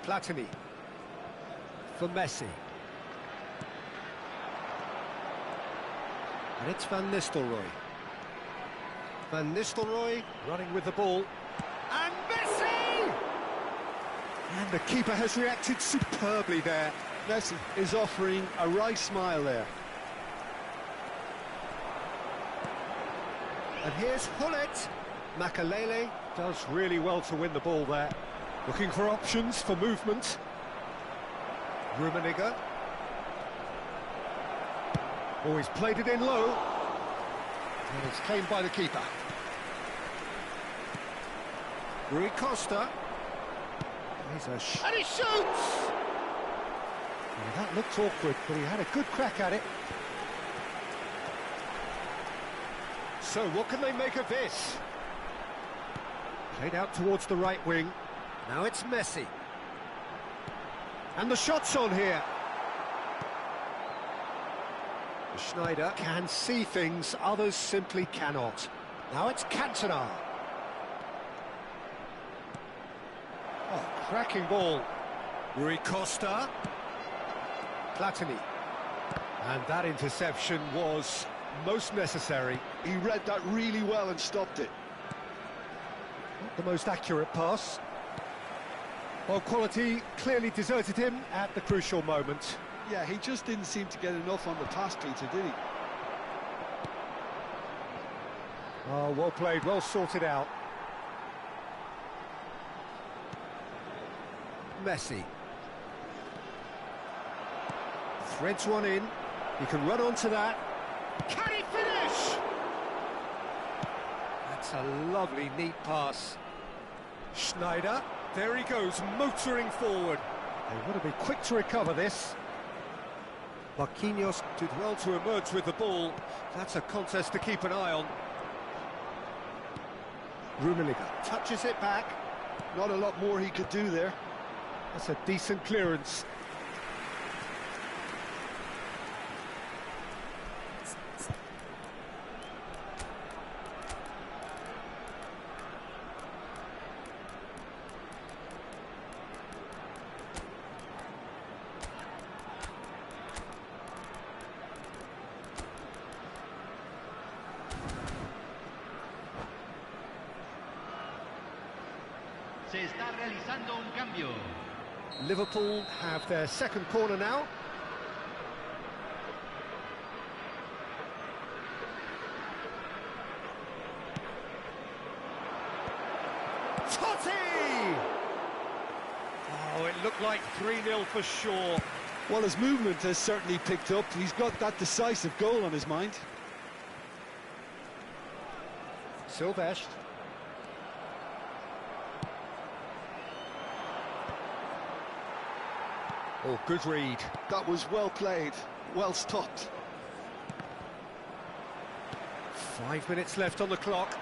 Platini. For Messi. And it's Van Nistelrooy. Van Nistelrooy running with the ball. And Messi! And the keeper has reacted superbly there. Messi is offering a right smile there. And here's Hullet. Makalele does really well to win the ball there. Looking for options for movement. Rummenigge. Oh, he's played it in low. And it's claimed by the keeper. Rui Costa. And he shoots! Well, that looked awkward, but he had a good crack at it. So, what can they make of this? Played out towards the right wing. Now it's Messi. And the shot's on here. Schneider can see things others simply cannot. Now it's Cantona. Oh, cracking ball. Rui Costa. Platini. And that interception was most necessary. He read that really well and stopped it. Not the most accurate pass. Well, quality clearly deserted him at the crucial moment. Yeah, he just didn't seem to get enough on the pass, Peter, did he? Oh, well played, well sorted out. Messi. Threads one in. He can run onto that. Can he finish? That's a lovely, neat pass. Schneider. There he goes, motoring forward. They want to be quick to recover this. Marquinhos did well to emerge with the ball. That's a contest to keep an eye on. Rummenigge touches it back. Not a lot more he could do there. That's a decent clearance. Se está realizando un cambio. Liverpool have their second corner now. Totti! Oh, it looked like 3-0 for sure. Well, his movement has certainly picked up. He's got that decisive goal on his mind. Silvestre. Oh, good read. That was well played, well stopped. 5 minutes left on the clock.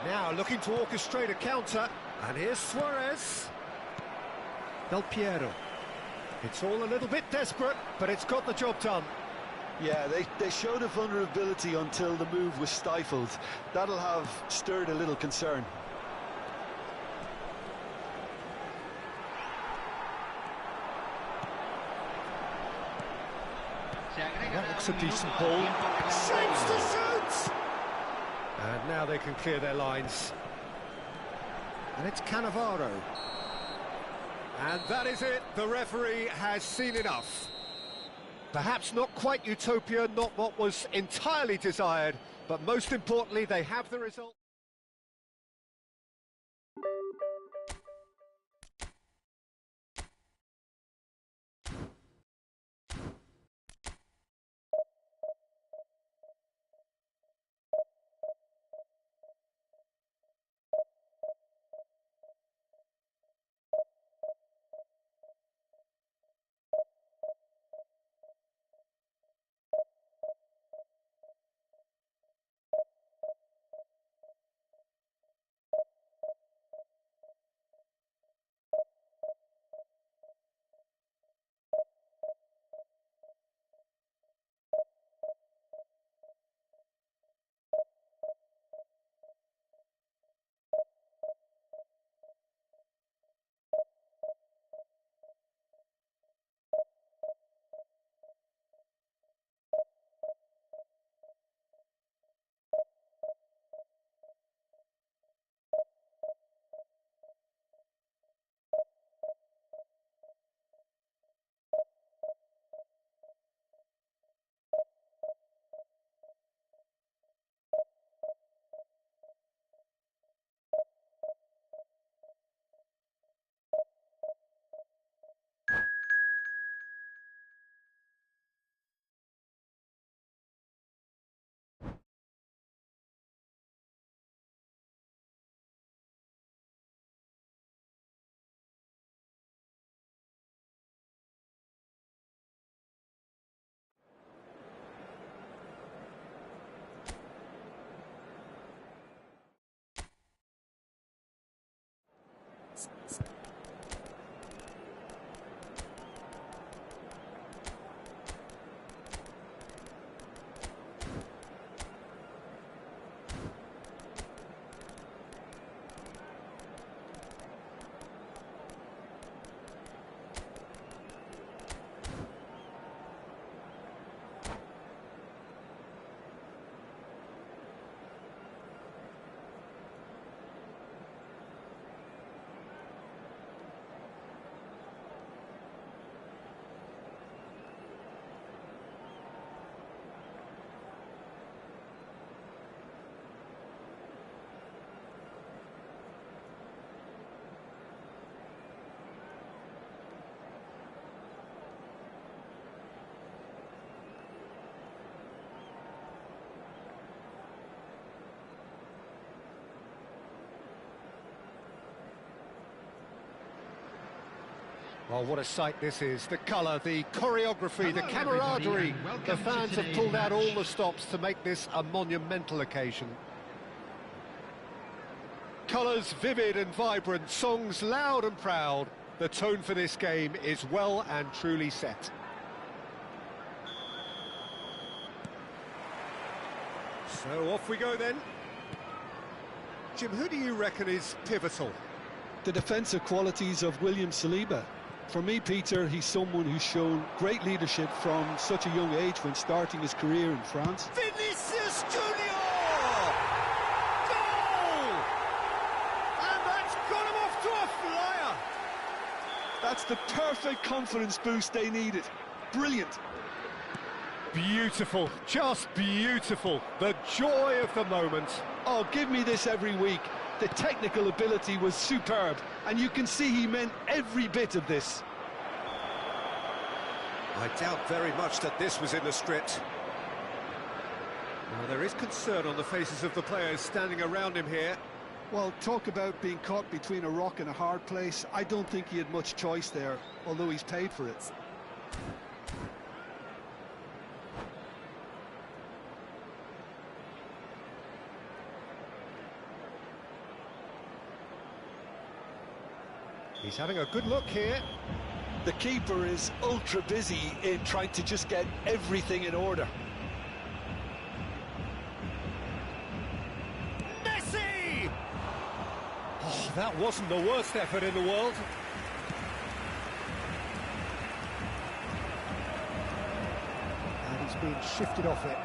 Now looking to orchestrate a counter. And here's Suarez. Del Piero. It's all a little bit desperate, but it's got the job done. Yeah, they showed a vulnerability until the move was stifled. That'll have stirred a little concern. That looks a decent ball. Shapes to shoot! And now they can clear their lines. And it's Cannavaro. And that is it. The referee has seen enough. Perhaps not quite utopia, not what was entirely desired, but most importantly, they have the result. Oh, what a sight this is. The colour, the choreography, the camaraderie. The fans have pulled out all the stops to make this a monumental occasion. Colours vivid and vibrant, songs loud and proud. The tone for this game is well and truly set. So off we go then. Jim, who do you reckon is pivotal? The defensive qualities of William Saliba. For me, Peter, he's someone who's shown great leadership from such a young age when starting his career in France. Vinicius Junior! Goal! And that's got him off to a flyer! That's the perfect confidence boost they needed. Brilliant. Beautiful, just beautiful. The joy of the moment. Oh, give me this every week. The technical ability was superb, and you can see he meant every bit of this. I doubt very much that this was in the script. Well, there is concern on the faces of the players standing around him here. Well, talk about being caught between a rock and a hard place. I don't think he had much choice there, although he's paid for it. He's having a good look here. The keeper is ultra busy in trying to just get everything in order. Messi! Oh, that wasn't the worst effort in the world. And he's been shifted off it.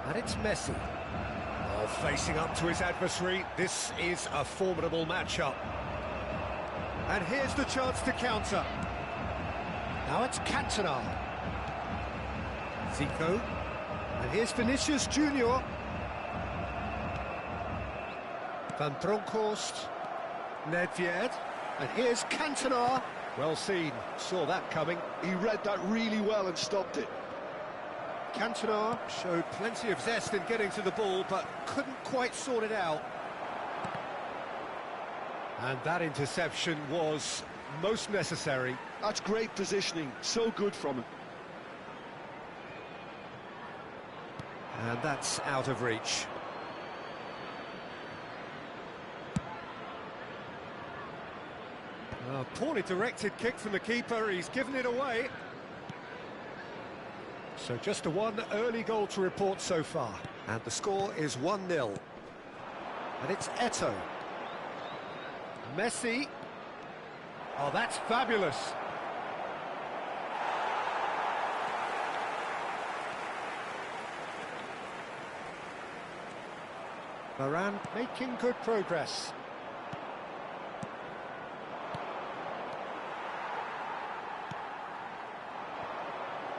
And it's Messi. Oh, facing up to his adversary, this is a formidable matchup. And here's the chance to counter. Now it's Cantona. Zico. And here's Vinicius Junior. Van Bronckhorst. Nedved. And here's Cantona. Well seen, saw that coming. He read that really well and stopped it. Cantona showed plenty of zest in getting to the ball, but couldn't quite sort it out. And that interception was most necessary. That's great positioning, so good from him. And that's out of reach. A poorly directed kick from the keeper, he's given it away. So just a one early goal to report so far. And the score is 1-0. And it's Eto'o. Messi. Oh, that's fabulous. Varane making good progress.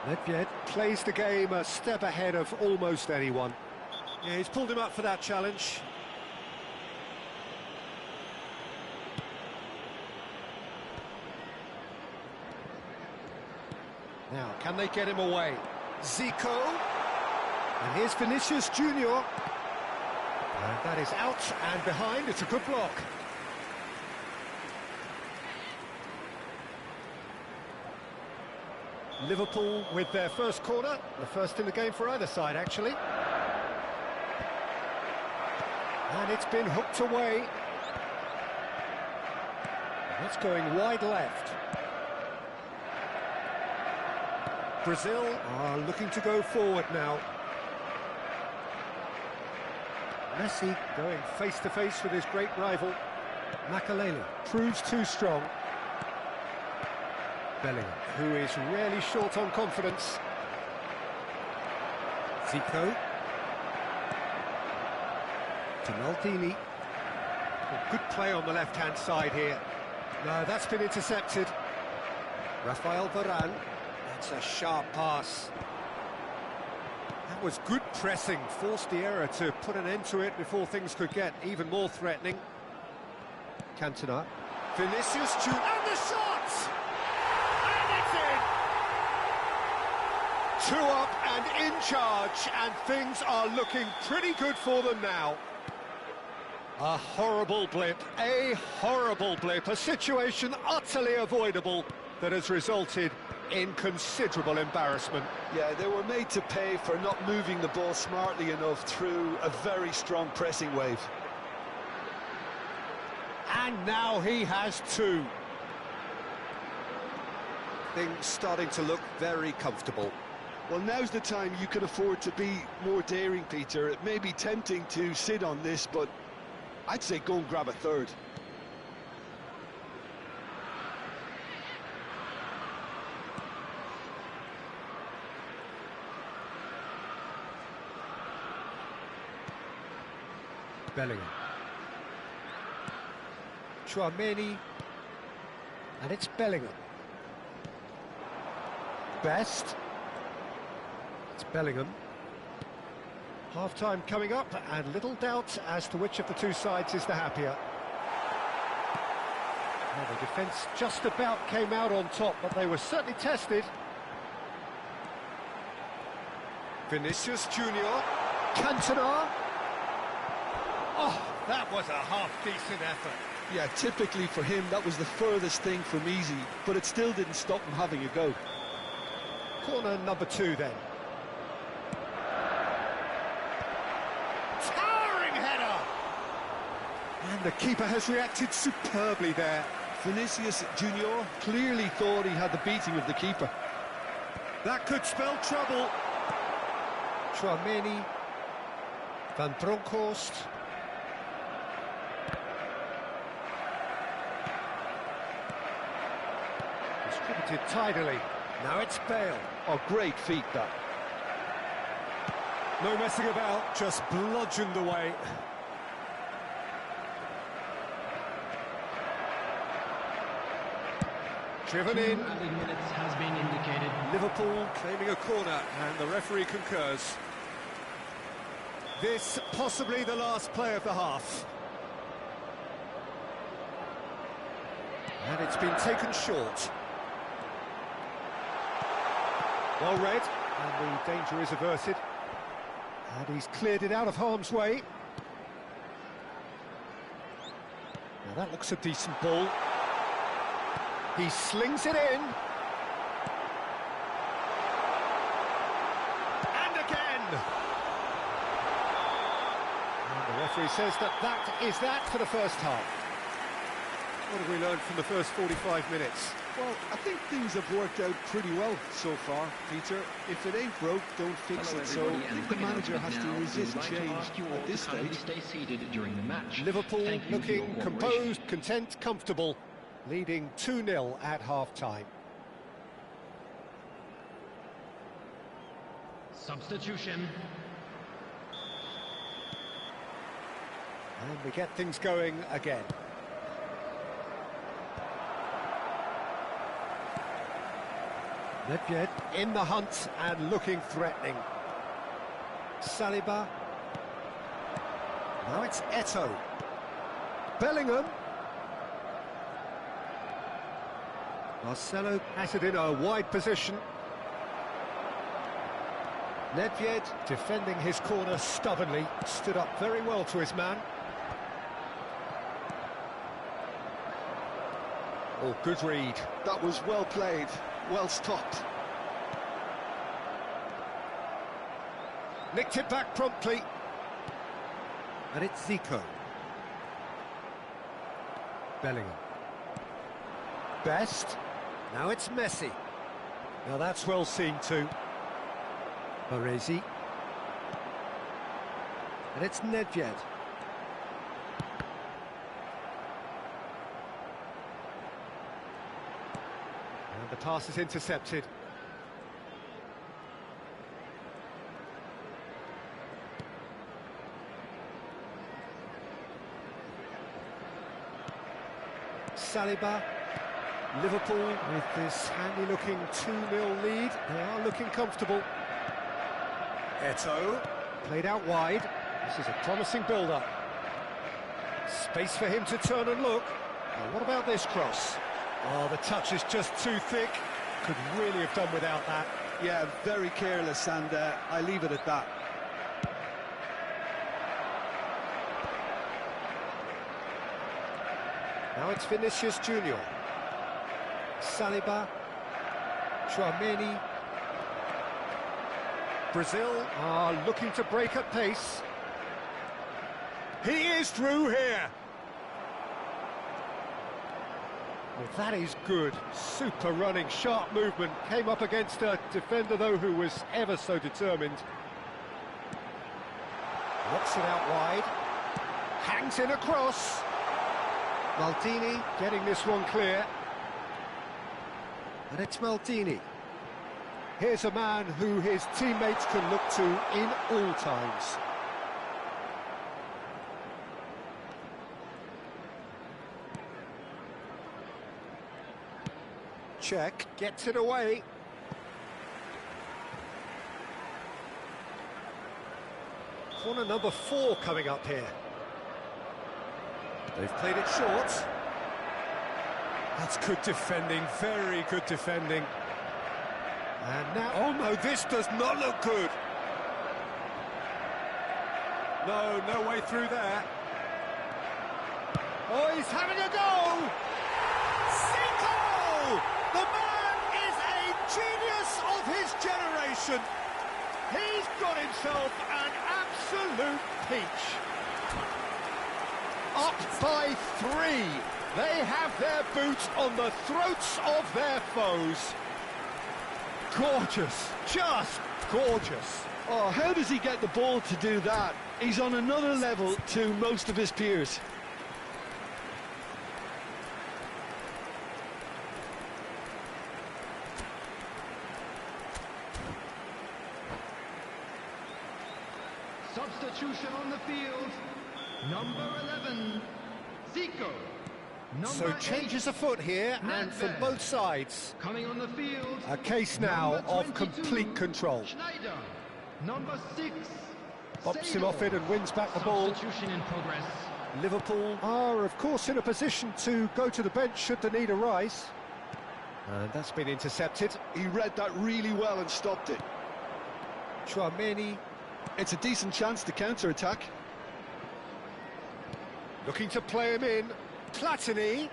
Nedved plays the game a step ahead of almost anyone. Yeah, he's pulled him up for that challenge. Now, can they get him away? Zico. And here's Vinicius Junior. And that is out and behind. It's a good block. Liverpool with their first corner, the first in the game for either side, actually. And it's been hooked away. That's going wide left. Brazil are looking to go forward now. Messi going face-to-face with his great rival. Makaleli proves too strong. Bellingham, who is really short on confidence. Zico. To Maldini. Oh, good play on the left-hand side here. No, that's been intercepted. Rafael Varane. That's a sharp pass. That was good pressing, forced the error to put an end to it before things could get even more threatening. Cantona. Vinicius Junior. And the shot! Two up and in charge, and things are looking pretty good for them now. A horrible blip, a situation utterly avoidable that has resulted in considerable embarrassment. Yeah, they were made to pay for not moving the ball smartly enough through a very strong pressing wave. And now he has two. Things starting to look very comfortable. Well, now's the time you can afford to be more daring, Peter. It may be tempting to sit on this, but I'd say go and grab a third. Bellingham. Chouameni. And it's Bellingham. Best. It's Bellingham. Half-time coming up, and little doubt as to which of the two sides is the happier. Well, the defence just about came out on top, but they were certainly tested. Vinicius Junior. Cantona. Oh, that was a half-decent effort. Yeah, typically for him, that was the furthest thing from easy, but it still didn't stop him having a go. Corner number 2 then. Towering header! And the keeper has reacted superbly there. Vinicius Junior clearly thought he had the beating of the keeper. That could spell trouble. Chouameni. Van Bronckhorst. Distributed tidily. Now it's Bale. Oh, great feat, that. No messing about, just bludgeoned away. Driven in. Minutes has been indicated. Liverpool claiming a corner, and the referee concurs. This possibly the last play of the half. And it's been taken short. Well read, and the danger is averted. And he's cleared it out of harm's way. Now that looks a decent ball. He slings it in. And again! And the referee says that is that for the first half. What have we learned from the first 45 minutes? Well, I think things have worked out pretty well so far, Peter. If it ain't broke, don't fix it. So I think the manager has to resist change at this stage. Stay seated during the match. Liverpool looking composed, content, comfortable, leading 2-0 at half-time. Substitution. And we get things going again. Nedved in the hunt and looking threatening. Saliba. Now it's Eto'o. Bellingham. Marcelo has it in a wide position. Nedved defending his corner stubbornly, stood up very well to his man. Oh, good read. That was well played, well stopped. Nicked it back promptly. And it's Zico. Bellingham. Best. Now it's Messi. Now that's well seen too. Baresi. And it's Nedved. And the pass is intercepted. Saliba. Liverpool with this handy-looking 2-0 lead. They are looking comfortable. Eto'o played out wide. This is a promising build-up. Space for him to turn and look. Now, what about this cross? Oh, the touch is just too thick. Could really have done without that. Yeah, very careless, and I leave it at that. Now it's Vinicius Junior. Saliba. Chouameni. Brazil are looking to break at pace. He is through here. Well, that is good. Super running, sharp movement. Came up against a defender, though, who was ever so determined. Knocks it out wide. Hangs in across. Maldini getting this one clear. And it's Maldini. Here's a man who his teammates can look to in all times. Check, gets it away. Corner number 4 coming up here. They've played it short. That's good defending, very good defending. And now, oh no, this does not look good. No way through there. Oh, he's having a go! Zico! The man is a genius of his generation. He's got himself an absolute peach. Up by 3. They have their boots on the throats of their foes. Gorgeous, just gorgeous. Oh, how does he get the ball to do that? He's on another level to most of his peers. Substitution on the field. Number 11, Zico. So changes afoot here, and from both sides. Coming on the field. A case now of complete control. Schneider. Number 6. Bops him off it and wins back the ball. Substitution in progress. Liverpool are, of course, in a position to go to the bench should the need arise. And that's been intercepted. He read that really well and stopped it. Chouameni. It's a decent chance to counter-attack. Looking to play him in. Platini.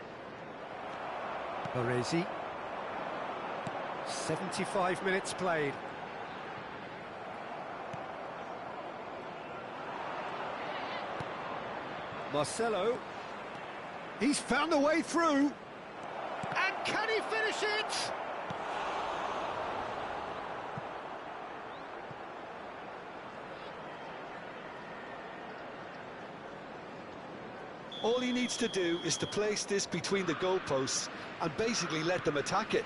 Baresi. 75 minutes played. Marcelo. He's found a way through. And can he finish it? All he needs to do is to place this between the goalposts and basically let them attack it.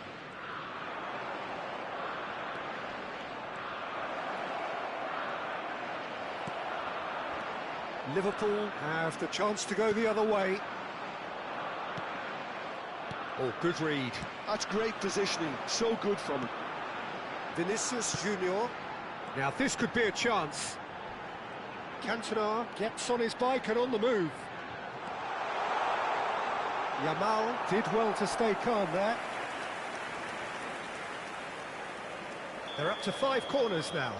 Liverpool have the chance to go the other way. Oh, good read. That's great positioning, so good from him. Vinicius Junior. Now this could be a chance. Cantona gets on his bike and on the move. Yamal did well to stay calm there. They're up to 5 corners now.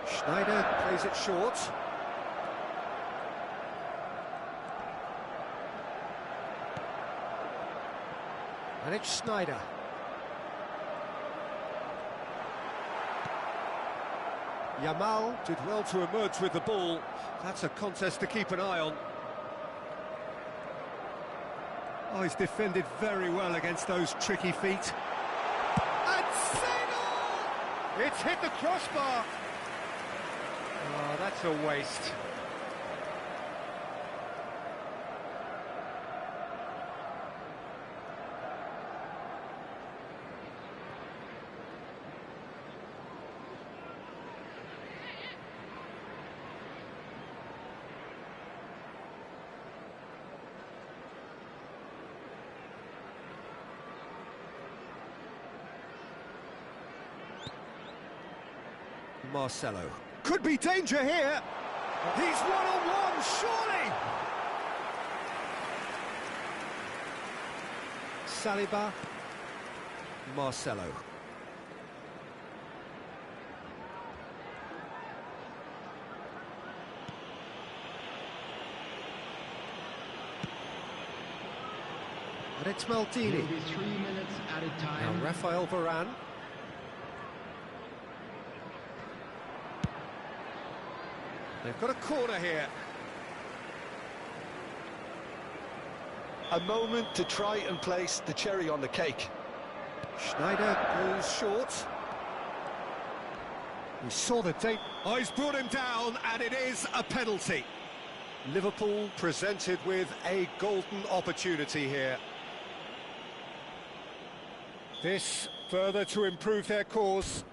Schneider plays it short. And it's Schneider. Yamal did well to emerge with the ball. That's a contest to keep an eye on. Oh, he's defended very well against those tricky feet. And Segal! It's hit the crossbar. Oh, that's a waste. Marcelo. Could be danger here. He's one-on-one, surely. Saliba. Marcelo. And it's It'll Maldini. be 3 minutes at a Now time. Rafael Varane. They've got a corner here. A moment to try and place the cherry on the cake. Schneider goes short. He saw the date. Oh, he's brought him down, and it is a penalty. Liverpool presented with a golden opportunity here. This further to improve their cause.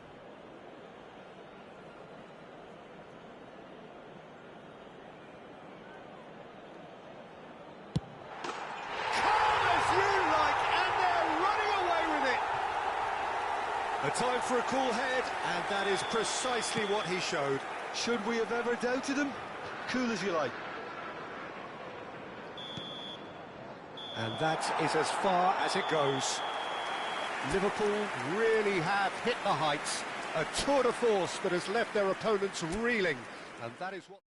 A time for a cool head, and that is precisely what he showed. Should we have ever doubted him? Cool as you like. And that is as far as it goes. Liverpool really have hit the heights. A tour de force that has left their opponents reeling, and that is what...